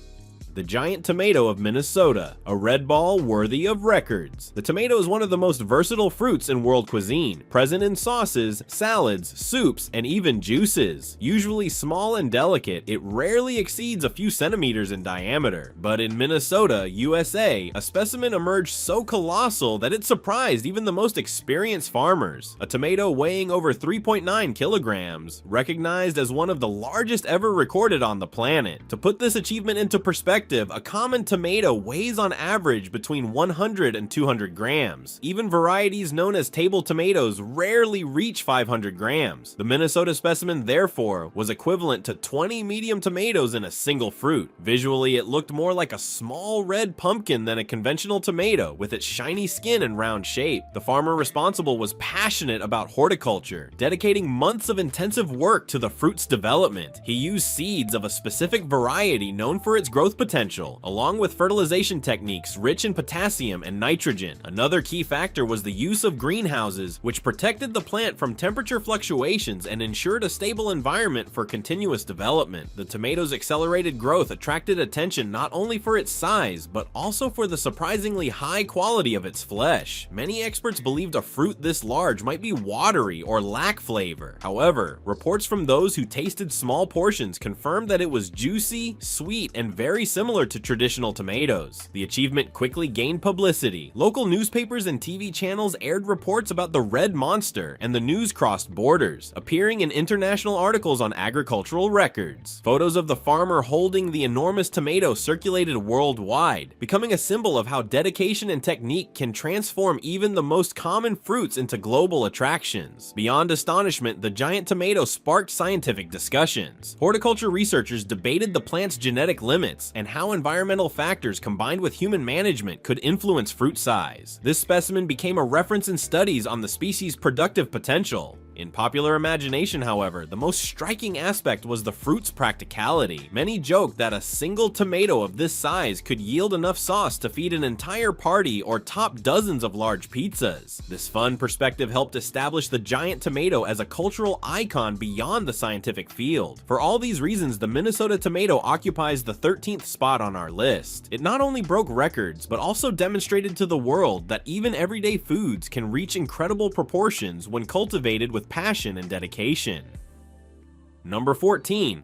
The giant tomato of Minnesota, a red ball worthy of records. The tomato is one of the most versatile fruits in world cuisine, present in sauces, salads, soups, and even juices. Usually small and delicate, it rarely exceeds a few centimeters in diameter. But in Minnesota, USA, a specimen emerged so colossal that it surprised even the most experienced farmers. A tomato weighing over 3.9 kilograms, recognized as one of the largest ever recorded on the planet. To put this achievement into perspective, a common tomato weighs on average between 100 and 200 grams. Even varieties known as table tomatoes rarely reach 500 grams. The Minnesota specimen, therefore, was equivalent to 20 medium tomatoes in a single fruit. Visually, it looked more like a small red pumpkin than a conventional tomato, with its shiny skin and round shape. The farmer responsible was passionate about horticulture, dedicating months of intensive work to the fruit's development. He used seeds of a specific variety known for its growth potential, along with fertilization techniques rich in potassium and nitrogen. Another key factor was the use of greenhouses, which protected the plant from temperature fluctuations and ensured a stable environment for continuous development. The tomato's accelerated growth attracted attention not only for its size, but also for the surprisingly high quality of its flesh. Many experts believed a fruit this large might be watery or lack flavor. However, reports from those who tasted small portions confirmed that it was juicy, sweet, and very similar to traditional tomatoes. The achievement quickly gained publicity. Local newspapers and TV channels aired reports about the red monster, and the news crossed borders, appearing in international articles on agricultural records. Photos of the farmer holding the enormous tomato circulated worldwide, becoming a symbol of how dedication and technique can transform even the most common fruits into global attractions. Beyond astonishment, the giant tomato sparked scientific discussions. Horticulture researchers debated the plant's genetic limits and how environmental factors combined with human management could influence fruit size. This specimen became a reference in studies on the species' productive potential. In popular imagination, however, the most striking aspect was the fruit's practicality. Many joked that a single tomato of this size could yield enough sauce to feed an entire party or top dozens of large pizzas. This fun perspective helped establish the giant tomato as a cultural icon beyond the scientific field. For all these reasons, the Minnesota tomato occupies the 13th spot on our list. It not only broke records, but also demonstrated to the world that even everyday foods can reach incredible proportions when cultivated with passion and dedication. Number 14.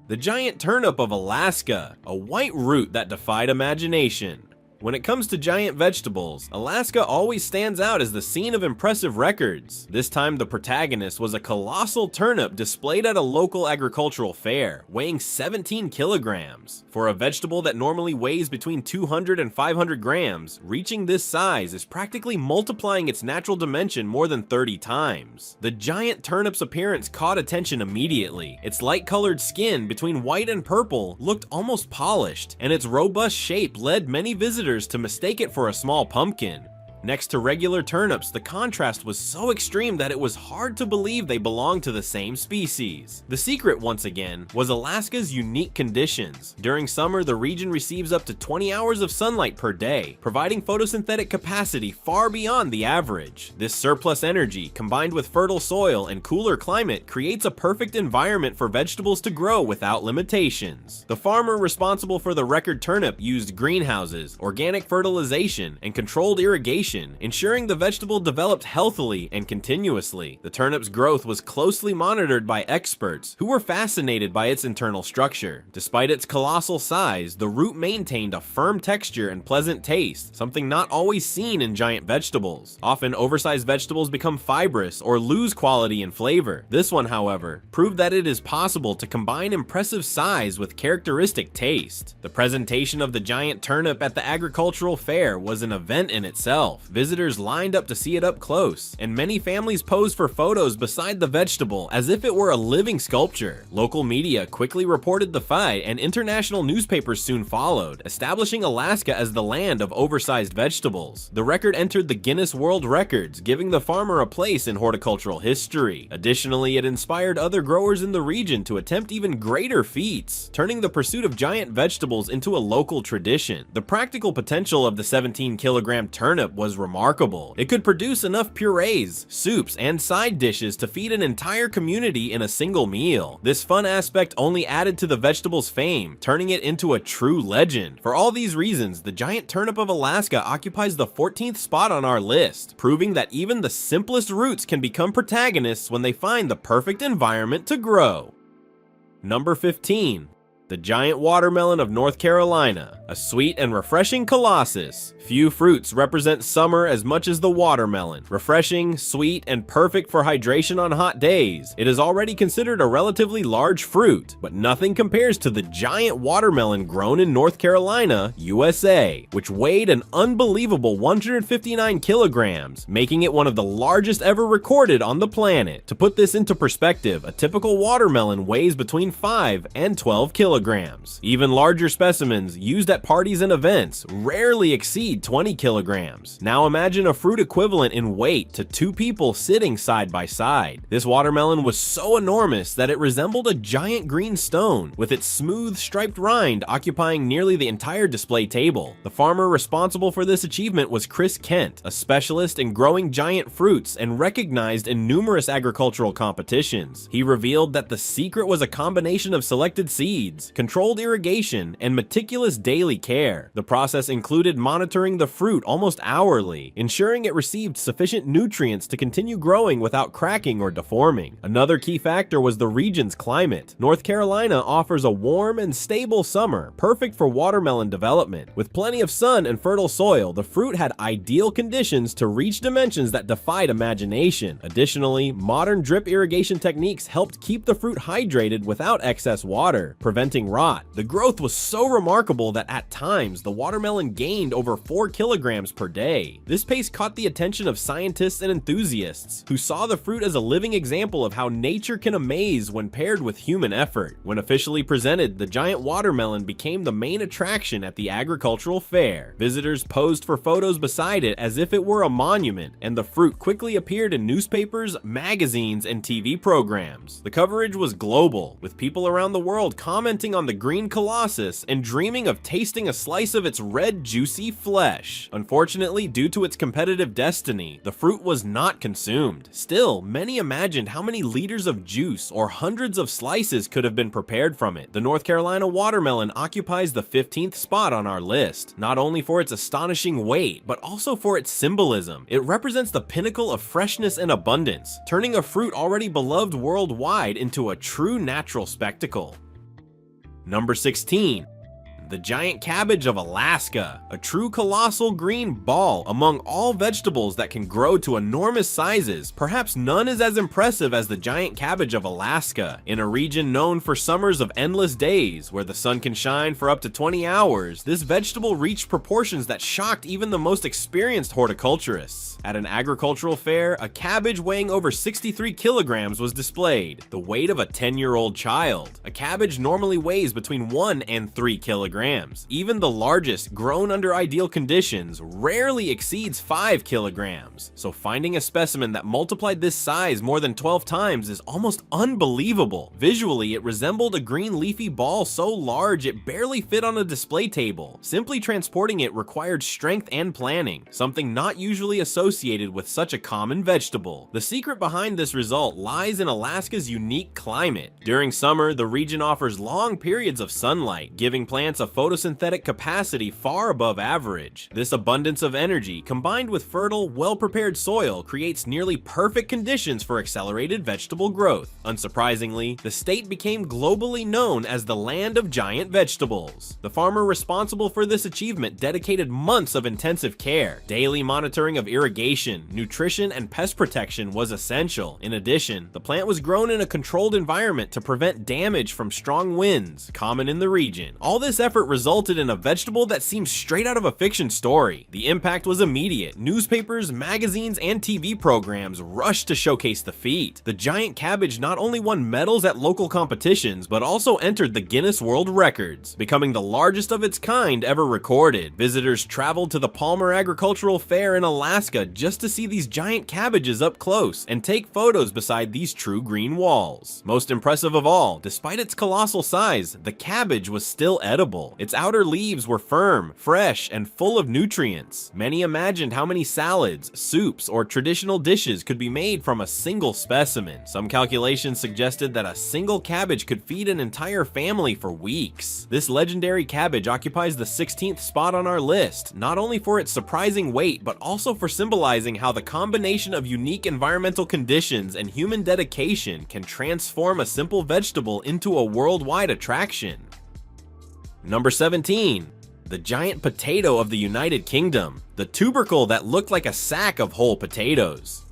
The giant turnip of Alaska, a white root that defied imagination. When it comes to giant vegetables, Alaska always stands out as the scene of impressive records. This time the protagonist was a colossal turnip displayed at a local agricultural fair, weighing 17 kilograms. For a vegetable that normally weighs between 200 and 500 grams, reaching this size is practically multiplying its natural dimension more than 30 times. The giant turnip's appearance caught attention immediately. Its light-colored skin between white and purple looked almost polished, and its robust shape led many visitors to mistake it for a small pumpkin. Next to regular turnips, the contrast was so extreme that it was hard to believe they belonged to the same species. The secret, once again, was Alaska's unique conditions. During summer, the region receives up to 20 hours of sunlight per day, providing photosynthetic capacity far beyond the average. This surplus energy, combined with fertile soil and cooler climate, creates a perfect environment for vegetables to grow without limitations. The farmer responsible for the record turnip used greenhouses, organic fertilization, and controlled irrigation, ensuring the vegetable developed healthily and continuously. The turnip's growth was closely monitored by experts who were fascinated by its internal structure. Despite its colossal size, the root maintained a firm texture and pleasant taste, something not always seen in giant vegetables. Often, oversized vegetables become fibrous or lose quality and flavor. This one, however, proved that it is possible to combine impressive size with characteristic taste. The presentation of the giant turnip at the agricultural fair was an event in itself. Visitors lined up to see it up close, and many families posed for photos beside the vegetable as if it were a living sculpture. Local media quickly reported the fight, and international newspapers soon followed, establishing Alaska as the land of oversized vegetables. The record entered the Guinness World Records, giving the farmer a place in horticultural history. Additionally, it inspired other growers in the region to attempt even greater feats, turning the pursuit of giant vegetables into a local tradition. The practical potential of the 17-kilogram turnip was remarkable. It could produce enough purees, soups, and side dishes to feed an entire community in a single meal. This fun aspect only added to the vegetable's fame, turning it into a true legend. For all these reasons, the giant turnip of Alaska occupies the 14th spot on our list, proving that even the simplest roots can become protagonists when they find the perfect environment to grow. Number 15. The giant watermelon of North Carolina, a sweet and refreshing colossus. Few fruits represent summer as much as the watermelon. Refreshing, sweet, and perfect for hydration on hot days, it is already considered a relatively large fruit, but nothing compares to the giant watermelon grown in North Carolina, USA, which weighed an unbelievable 159 kilograms, making it one of the largest ever recorded on the planet. To put this into perspective, a typical watermelon weighs between 5 and 12 kilograms. Even larger specimens, used at parties and events, rarely exceed 20 kilograms. Now imagine a fruit equivalent in weight to two people sitting side by side. This watermelon was so enormous that it resembled a giant green stone, with its smooth striped rind occupying nearly the entire display table. The farmer responsible for this achievement was Chris Kent, a specialist in growing giant fruits and recognized in numerous agricultural competitions. He revealed that the secret was a combination of selected seeds, controlled irrigation, and meticulous daily care. The process included monitoring the fruit almost hourly, ensuring it received sufficient nutrients to continue growing without cracking or deforming. Another key factor was the region's climate. North Carolina offers a warm and stable summer, perfect for watermelon development. With plenty of sun and fertile soil, the fruit had ideal conditions to reach dimensions that defied imagination. Additionally, modern drip irrigation techniques helped keep the fruit hydrated without excess water, preventing rot. The growth was so remarkable that at times the watermelon gained over 4 kilograms per day. This pace caught the attention of scientists and enthusiasts, who saw the fruit as a living example of how nature can amaze when paired with human effort. When officially presented, the giant watermelon became the main attraction at the agricultural fair. Visitors posed for photos beside it as if it were a monument, and the fruit quickly appeared in newspapers, magazines, and TV programs. The coverage was global, with people around the world commenting on the green colossus and dreaming of tasting a slice of its red, juicy flesh. Unfortunately, due to its competitive destiny, the fruit was not consumed. Still, many imagined how many liters of juice or hundreds of slices could have been prepared from it. The North Carolina watermelon occupies the 15th spot on our list, not only for its astonishing weight, but also for its symbolism. It represents the pinnacle of freshness and abundance, turning a fruit already beloved worldwide into a true natural spectacle. Number 16. The giant cabbage of Alaska, a true colossal green ball among all vegetables that can grow to enormous sizes. Perhaps none is as impressive as the giant cabbage of Alaska. In a region known for summers of endless days, where the sun can shine for up to 20 hours, this vegetable reached proportions that shocked even the most experienced horticulturists. At an agricultural fair, a cabbage weighing over 63 kilograms was displayed, the weight of a 10-year-old child. A cabbage normally weighs between 1 and 3 kilograms. kilograms. Even the largest, grown under ideal conditions, rarely exceeds 5 kilograms. So finding a specimen that multiplied this size more than 12 times is almost unbelievable. Visually, it resembled a green leafy ball so large it barely fit on a display table. Simply transporting it required strength and planning, something not usually associated with such a common vegetable. The secret behind this result lies in Alaska's unique climate. During summer, the region offers long periods of sunlight, giving plants a photosynthetic capacity far above average. This abundance of energy, combined with fertile, well-prepared soil, creates nearly perfect conditions for accelerated vegetable growth. Unsurprisingly, the state became globally known as the land of giant vegetables. The farmer responsible for this achievement dedicated months of intensive care. Daily monitoring of irrigation, nutrition, and pest protection was essential. In addition, the plant was grown in a controlled environment to prevent damage from strong winds, common in the region. All this effort resulted in a vegetable that seems straight out of a fiction story. The impact was immediate. Newspapers, magazines, and TV programs rushed to showcase the feat. The giant cabbage not only won medals at local competitions, but also entered the Guinness World Records, becoming the largest of its kind ever recorded. Visitors traveled to the Palmer Agricultural Fair in Alaska just to see these giant cabbages up close and take photos beside these true green walls. Most impressive of all, despite its colossal size, the cabbage was still edible. Its outer leaves were firm, fresh, and full of nutrients. Many imagined how many salads, soups, or traditional dishes could be made from a single specimen. Some calculations suggested that a single cabbage could feed an entire family for weeks. This legendary cabbage occupies the 16th spot on our list, not only for its surprising weight, but also for symbolizing how the combination of unique environmental conditions and human dedication can transform a simple vegetable into a worldwide attraction. Number 17. The giant potato of the United Kingdom, the tubercle that looked like a sack of whole potatoes.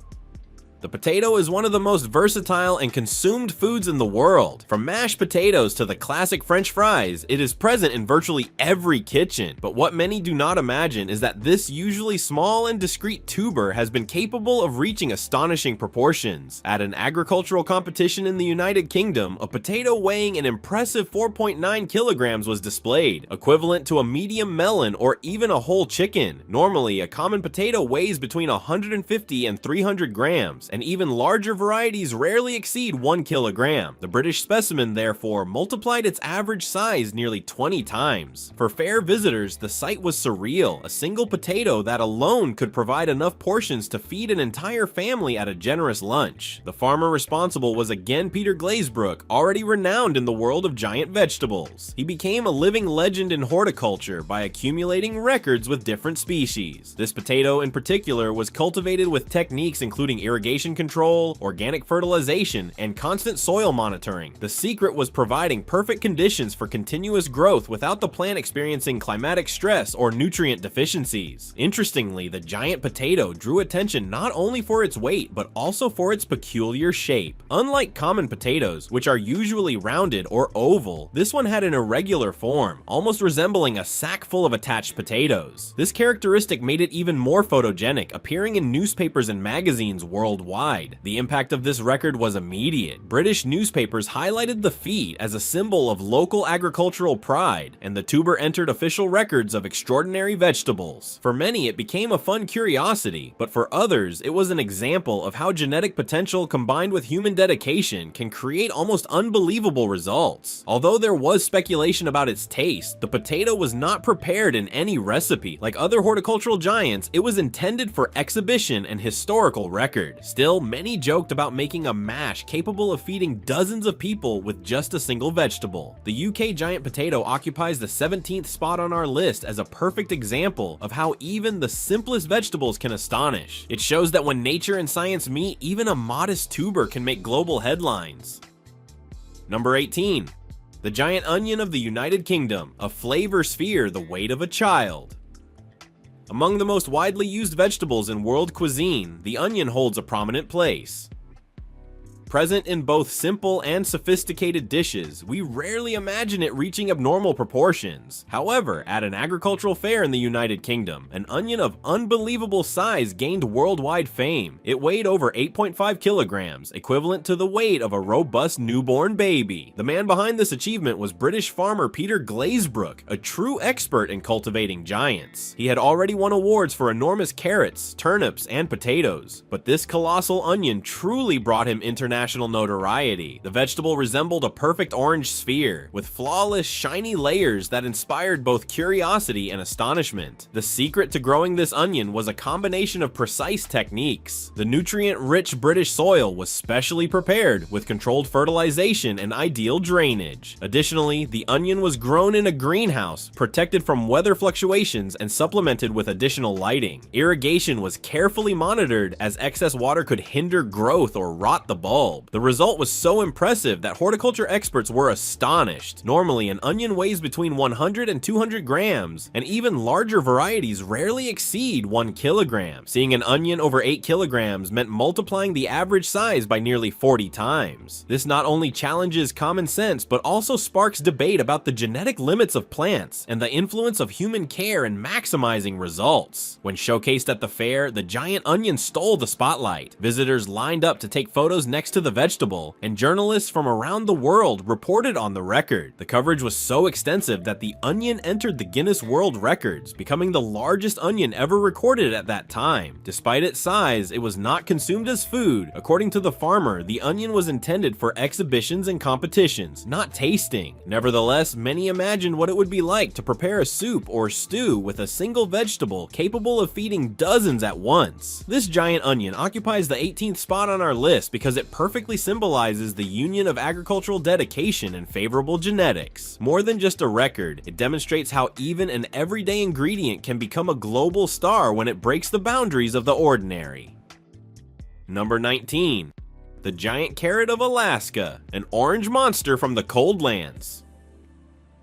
The potato is one of the most versatile and consumed foods in the world. From mashed potatoes to the classic French fries, it is present in virtually every kitchen. But what many do not imagine is that this usually small and discreet tuber has been capable of reaching astonishing proportions. At an agricultural competition in the United Kingdom, a potato weighing an impressive 4.9 kilograms was displayed, equivalent to a medium melon or even a whole chicken. Normally, a common potato weighs between 150 and 300 grams. And even larger varieties rarely exceed 1 kilogram. The British specimen, therefore, multiplied its average size nearly 20 times. For fair visitors, the sight was surreal. A single potato that alone could provide enough portions to feed an entire family at a generous lunch. The farmer responsible was again Peter Glazebrook, already renowned in the world of giant vegetables. He became a living legend in horticulture by accumulating records with different species. This potato in particular was cultivated with techniques including irrigation control, organic fertilization, and constant soil monitoring. The secret was providing perfect conditions for continuous growth without the plant experiencing climatic stress or nutrient deficiencies. Interestingly, the giant potato drew attention not only for its weight, but also for its peculiar shape. Unlike common potatoes, which are usually rounded or oval, this one had an irregular form, almost resembling a sack full of attached potatoes. This characteristic made it even more photogenic, appearing in newspapers and magazines worldwide. The impact of this record was immediate. British newspapers highlighted the feat as a symbol of local agricultural pride, and the tuber entered official records of extraordinary vegetables. For many, it became a fun curiosity, but for others, it was an example of how genetic potential combined with human dedication can create almost unbelievable results. Although there was speculation about its taste, the potato was not prepared in any recipe. Like other horticultural giants, it was intended for exhibition and historical record. Still, many joked about making a mash capable of feeding dozens of people with just a single vegetable. The UK giant potato occupies the 17th spot on our list as a perfect example of how even the simplest vegetables can astonish. It shows that when nature and science meet, even a modest tuber can make global headlines. Number 18. The giant onion of the United Kingdom, a flavor sphere the weight of a child. Among the most widely used vegetables in world cuisine, the onion holds a prominent place. Present in both simple and sophisticated dishes, we rarely imagine it reaching abnormal proportions. However, at an agricultural fair in the United Kingdom, an onion of unbelievable size gained worldwide fame. It weighed over 8.5 kilograms, equivalent to the weight of a robust newborn baby. The man behind this achievement was British farmer Peter Glazebrook, a true expert in cultivating giants. He had already won awards for enormous carrots, turnips, and potatoes, but this colossal onion truly brought him international notoriety. The vegetable resembled a perfect orange sphere, with flawless, shiny layers that inspired both curiosity and astonishment. The secret to growing this onion was a combination of precise techniques. The nutrient-rich British soil was specially prepared, with controlled fertilization and ideal drainage. Additionally, the onion was grown in a greenhouse, protected from weather fluctuations and supplemented with additional lighting. Irrigation was carefully monitored, as excess water could hinder growth or rot the bulb. The result was so impressive that horticulture experts were astonished. Normally, an onion weighs between 100 and 200 grams, and even larger varieties rarely exceed 1 kilogram. Seeing an onion over 8 kilograms meant multiplying the average size by nearly 40 times. This not only challenges common sense, but also sparks debate about the genetic limits of plants and the influence of human care in maximizing results. When showcased at the fair, the giant onion stole the spotlight. Visitors lined up to take photos next to the vegetable, and journalists from around the world reported on the record. The coverage was so extensive that the onion entered the Guinness World Records, becoming the largest onion ever recorded at that time. Despite its size, it was not consumed as food. According to the farmer, the onion was intended for exhibitions and competitions, not tasting. Nevertheless, many imagined what it would be like to prepare a soup or stew with a single vegetable capable of feeding dozens at once. This giant onion occupies the 18th spot on our list because it perfectly symbolizes the union of agricultural dedication and favorable genetics. More than just a record, it demonstrates how even an everyday ingredient can become a global star when it breaks the boundaries of the ordinary. Number 19. The giant carrot of Alaska, an orange monster from the cold lands.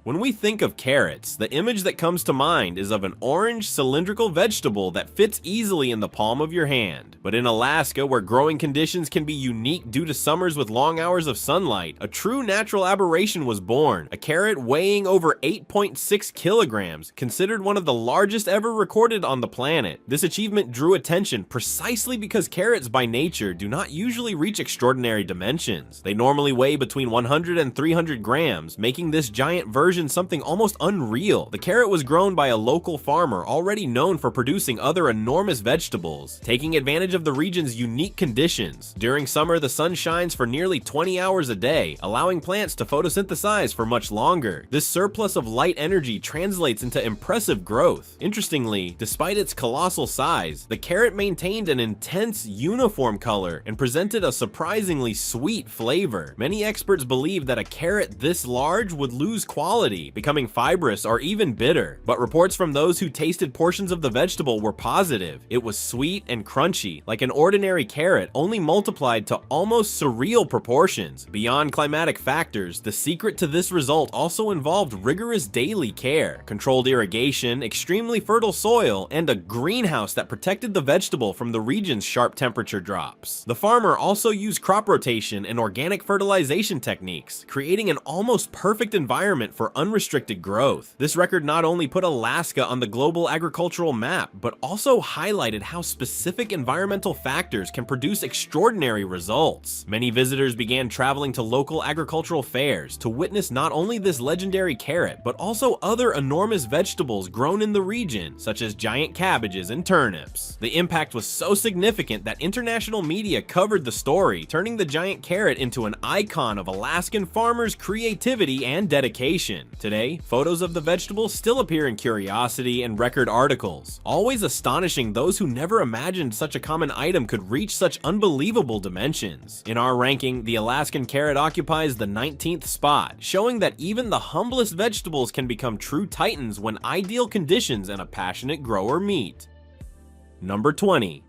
When we think of carrots, the image that comes to mind is of an orange cylindrical vegetable that fits easily in the palm of your hand. But in Alaska, where growing conditions can be unique due to summers with long hours of sunlight, a true natural aberration was born. A carrot weighing over 8.6 kilograms, considered one of the largest ever recorded on the planet. This achievement drew attention precisely because carrots by nature do not usually reach extraordinary dimensions. They normally weigh between 100 and 300 grams, making this giant version something almost unreal. The carrot was grown by a local farmer already known for producing other enormous vegetables, taking advantage of the region's unique conditions. During summer, the sun shines for nearly 20 hours a day, allowing plants to photosynthesize for much longer. This surplus of light energy translates into impressive growth. Interestingly, despite its colossal size, the carrot maintained an intense, uniform color and presented a surprisingly sweet flavor. Many experts believe that a carrot this large would lose quality, becoming fibrous or even bitter. But reports from those who tasted portions of the vegetable were positive. It was sweet and crunchy, like an ordinary carrot, only multiplied to almost surreal proportions. Beyond climatic factors, the secret to this result also involved rigorous daily care, controlled irrigation, extremely fertile soil, and a greenhouse that protected the vegetable from the region's sharp temperature drops. The farmer also used crop rotation and organic fertilization techniques, creating an almost perfect environment for unrestricted growth. This record not only put Alaska on the global agricultural map, but also highlighted how specific environmental factors can produce extraordinary results. Many visitors began traveling to local agricultural fairs to witness not only this legendary carrot, but also other enormous vegetables grown in the region, such as giant cabbages and turnips. The impact was so significant that international media covered the story, turning the giant carrot into an icon of Alaskan farmers' creativity and dedication. Today, photos of the vegetable still appear in Curiosity and Record articles, always astonishing those who never imagined such a common item could reach such unbelievable dimensions. In our ranking, the Alaskan carrot occupies the 19th spot, showing that even the humblest vegetables can become true titans when ideal conditions and a passionate grower meet. Number 20.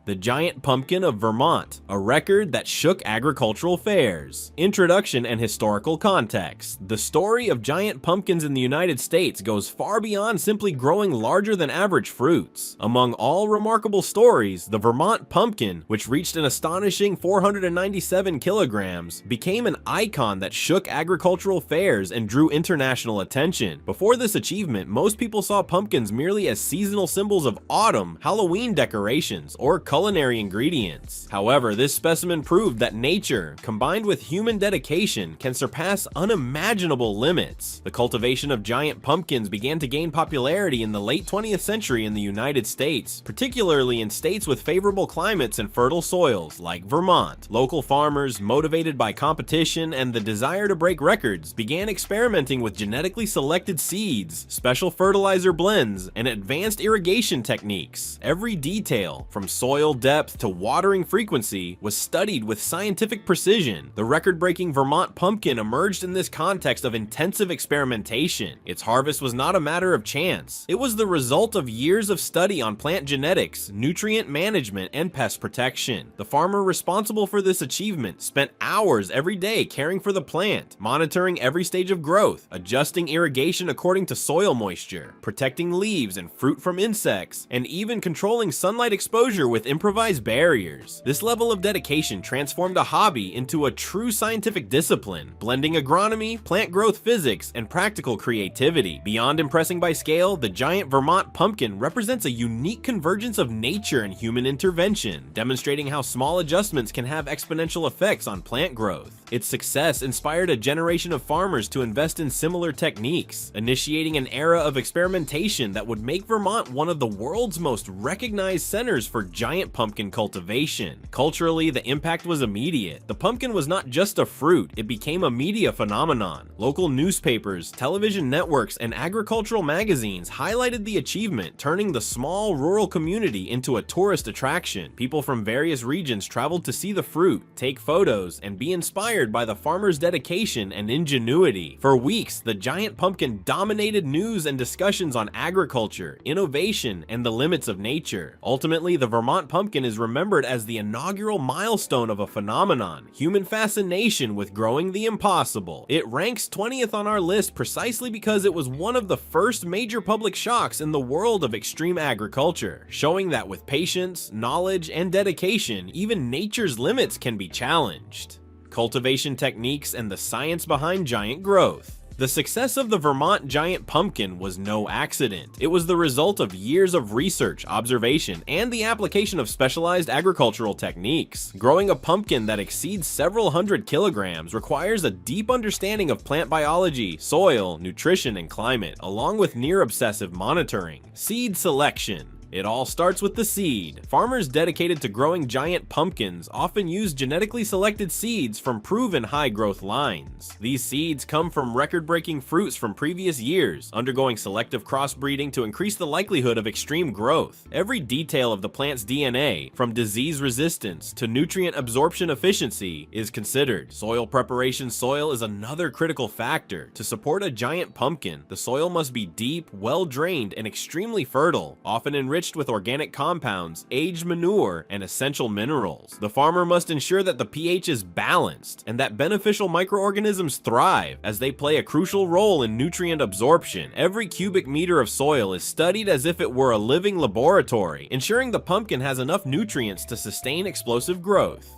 The Giant Pumpkin of Vermont, a record that shook agricultural fairs. Introduction and historical context. The story of giant pumpkins in the United States goes far beyond simply growing larger than average fruits. Among all remarkable stories, the Vermont pumpkin, which reached an astonishing 497 kilograms, became an icon that shook agricultural fairs and drew international attention. Before this achievement, most people saw pumpkins merely as seasonal symbols of autumn, Halloween decorations, or culinary ingredients. However, this specimen proved that nature, combined with human dedication, can surpass unimaginable limits. The cultivation of giant pumpkins began to gain popularity in the late 20th century in the United States, particularly in states with favorable climates and fertile soils, like Vermont. Local farmers, motivated by competition and the desire to break records, began experimenting with genetically selected seeds, special fertilizer blends, and advanced irrigation techniques. Every detail, from soil depth to watering frequency, was studied with scientific precision. The record-breaking Vermont pumpkin emerged in this context of intensive experimentation. Its harvest was not a matter of chance. It was the result of years of study on plant genetics, nutrient management, and pest protection. The farmer responsible for this achievement spent hours every day caring for the plant, monitoring every stage of growth, adjusting irrigation according to soil moisture, protecting leaves and fruit from insects, and even controlling sunlight exposure with improvised barriers. This level of dedication transformed a hobby into a true scientific discipline, blending agronomy, plant growth physics, and practical creativity. Beyond impressing by scale, the giant Vermont pumpkin represents a unique convergence of nature and human intervention, demonstrating how small adjustments can have exponential effects on plant growth. Its success inspired a generation of farmers to invest in similar techniques, initiating an era of experimentation that would make Vermont one of the world's most recognized centers for giant pumpkin cultivation. Culturally, the impact was immediate. The pumpkin was not just a fruit, it became a media phenomenon. Local newspapers, television networks, and agricultural magazines highlighted the achievement, turning the small rural community into a tourist attraction. People from various regions traveled to see the fruit, take photos, and be inspired by the farmer's dedication and ingenuity. For weeks, the giant pumpkin dominated news and discussions on agriculture, innovation, and the limits of nature. Ultimately, the Vermont pumpkin is remembered as the inaugural milestone of a phenomenon, human fascination with growing the impossible. It ranks 20th on our list precisely because it was one of the first major public shocks in the world of extreme agriculture, showing that with patience, knowledge, and dedication, even nature's limits can be challenged. Cultivation techniques and the science behind giant growth. The success of the Vermont giant pumpkin was no accident. It was the result of years of research, observation, and the application of specialized agricultural techniques. Growing a pumpkin that exceeds several hundred kilograms requires a deep understanding of plant biology, soil, nutrition, and climate, along with near-obsessive monitoring. Seed selection. It all starts with the seed. Farmers dedicated to growing giant pumpkins often use genetically selected seeds from proven high-growth lines. These seeds come from record-breaking fruits from previous years, undergoing selective crossbreeding to increase the likelihood of extreme growth. Every detail of the plant's DNA, from disease resistance to nutrient absorption efficiency, is considered. Soil preparation. Soil is another critical factor. To support a giant pumpkin, the soil must be deep, well-drained, and extremely fertile, often enriched with organic compounds, aged manure, and essential minerals. The farmer must ensure that the pH is balanced and that beneficial microorganisms thrive, as they play a crucial role in nutrient absorption. Every cubic meter of soil is studied as if it were a living laboratory, ensuring the pumpkin has enough nutrients to sustain explosive growth.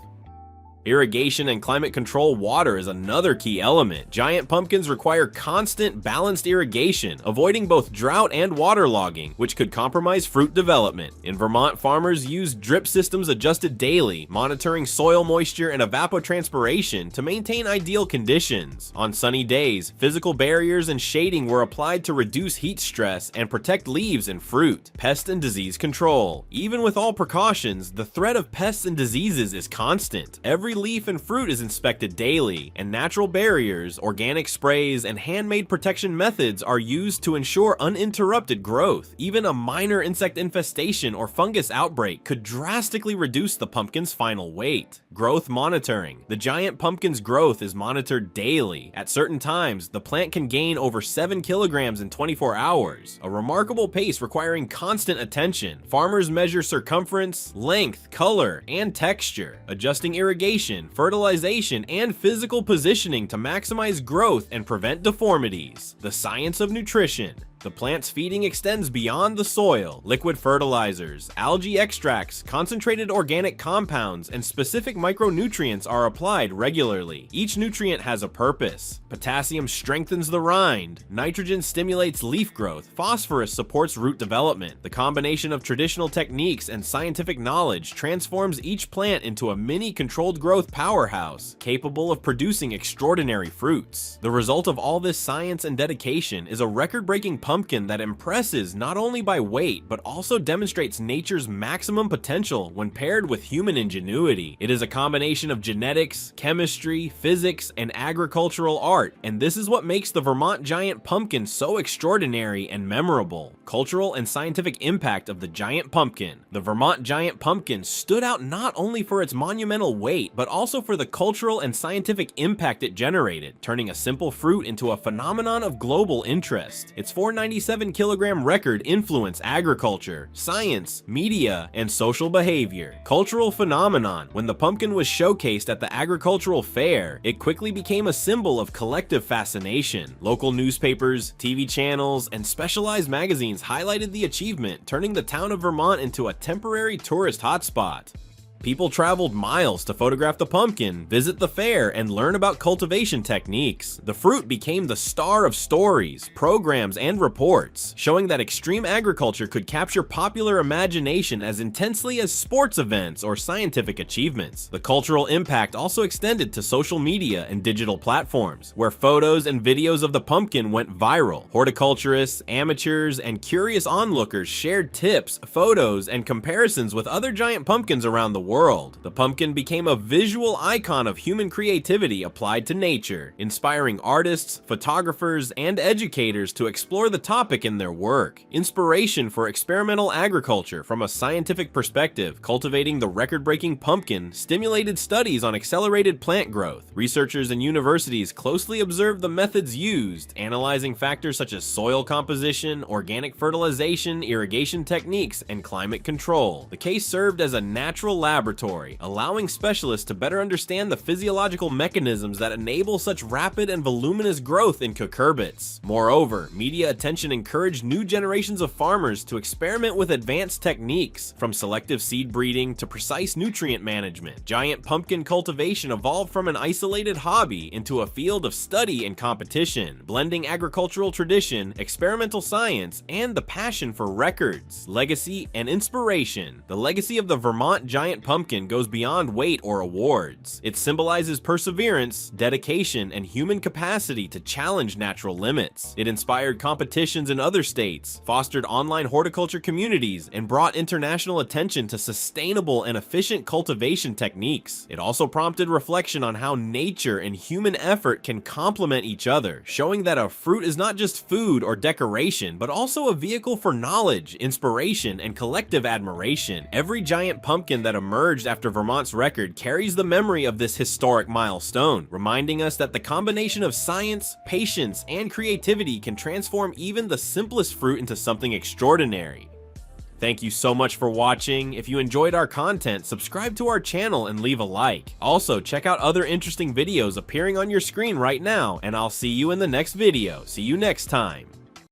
Irrigation and climate control. Water is another key element. Giant pumpkins require constant, balanced irrigation, avoiding both drought and waterlogging, which could compromise fruit development. In Vermont, farmers use drip systems adjusted daily, monitoring soil moisture and evapotranspiration to maintain ideal conditions. On sunny days, physical barriers and shading were applied to reduce heat stress and protect leaves and fruit. Pest and disease control. Even with all precautions, the threat of pests and diseases is constant. Every leaf and fruit is inspected daily, and natural barriers, organic sprays, and handmade protection methods are used to ensure uninterrupted growth. Even a minor insect infestation or fungus outbreak could drastically reduce the pumpkin's final weight. Growth monitoring. The giant pumpkin's growth is monitored daily. At certain times, the plant can gain over 7 kilograms in 24 hours, a remarkable pace requiring constant attention. Farmers measure circumference, length, color, and texture, adjusting irrigation, fertilization, and physical positioning to maximize growth and prevent deformities. The science of nutrition. The plant's feeding extends beyond the soil. Liquid fertilizers, algae extracts, concentrated organic compounds, and specific micronutrients are applied regularly. Each nutrient has a purpose. Potassium strengthens the rind, nitrogen stimulates leaf growth, phosphorus supports root development. The combination of traditional techniques and scientific knowledge transforms each plant into a mini controlled growth powerhouse, capable of producing extraordinary fruits. The result of all this science and dedication is a record-breaking pumpkin that impresses not only by weight, but also demonstrates nature's maximum potential when paired with human ingenuity. It is a combination of genetics, chemistry, physics, and agricultural art, and this is what makes the Vermont giant pumpkin so extraordinary and memorable. Cultural and scientific impact of the giant pumpkin. The Vermont giant pumpkin stood out not only for its monumental weight, but also for the cultural and scientific impact it generated, turning a simple fruit into a phenomenon of global interest. Its 497 kilogram record influenced agriculture, science, media, and social behavior. Cultural phenomenon. When the pumpkin was showcased at the agricultural fair, it quickly became a symbol of collective fascination. Local newspapers, TV channels, and specialized magazines highlighted the achievement, turning the town of Vermont into a temporary tourist hotspot. People traveled miles to photograph the pumpkin, visit the fair, and learn about cultivation techniques. The fruit became the star of stories, programs, and reports, showing that extreme agriculture could capture popular imagination as intensely as sports events or scientific achievements. The cultural impact also extended to social media and digital platforms, where photos and videos of the pumpkin went viral. Horticulturists, amateurs, and curious onlookers shared tips, photos, and comparisons with other giant pumpkins around the world. The pumpkin became a visual icon of human creativity applied to nature, inspiring artists, photographers, and educators to explore the topic in their work. Inspiration for experimental agriculture. From a scientific perspective, cultivating the record-breaking pumpkin stimulated studies on accelerated plant growth. Researchers and universities closely observed the methods used, analyzing factors such as soil composition, organic fertilization, irrigation techniques, and climate control. The case served as a natural laboratory, allowing specialists to better understand the physiological mechanisms that enable such rapid and voluminous growth in cucurbits. Moreover, media attention encouraged new generations of farmers to experiment with advanced techniques, from selective seed breeding to precise nutrient management. Giant pumpkin cultivation evolved from an isolated hobby into a field of study and competition, blending agricultural tradition, experimental science, and the passion for records, legacy, and inspiration. The legacy of the Vermont giant pumpkin goes beyond weight or awards. It symbolizes perseverance, dedication, and human capacity to challenge natural limits. It inspired competitions in other states, fostered online horticulture communities, and brought international attention to sustainable and efficient cultivation techniques. It also prompted reflection on how nature and human effort can complement each other, showing that a fruit is not just food or decoration, but also a vehicle for knowledge, inspiration, and collective admiration. Every giant pumpkin that emerged after Vermont's record carries the memory of this historic milestone, reminding us that the combination of science, patience, and creativity can transform even the simplest fruit into something extraordinary. Thank you so much for watching. If you enjoyed our content, subscribe to our channel and leave a like. Also, check out other interesting videos appearing on your screen right now, and I'll see you in the next video. See you next time.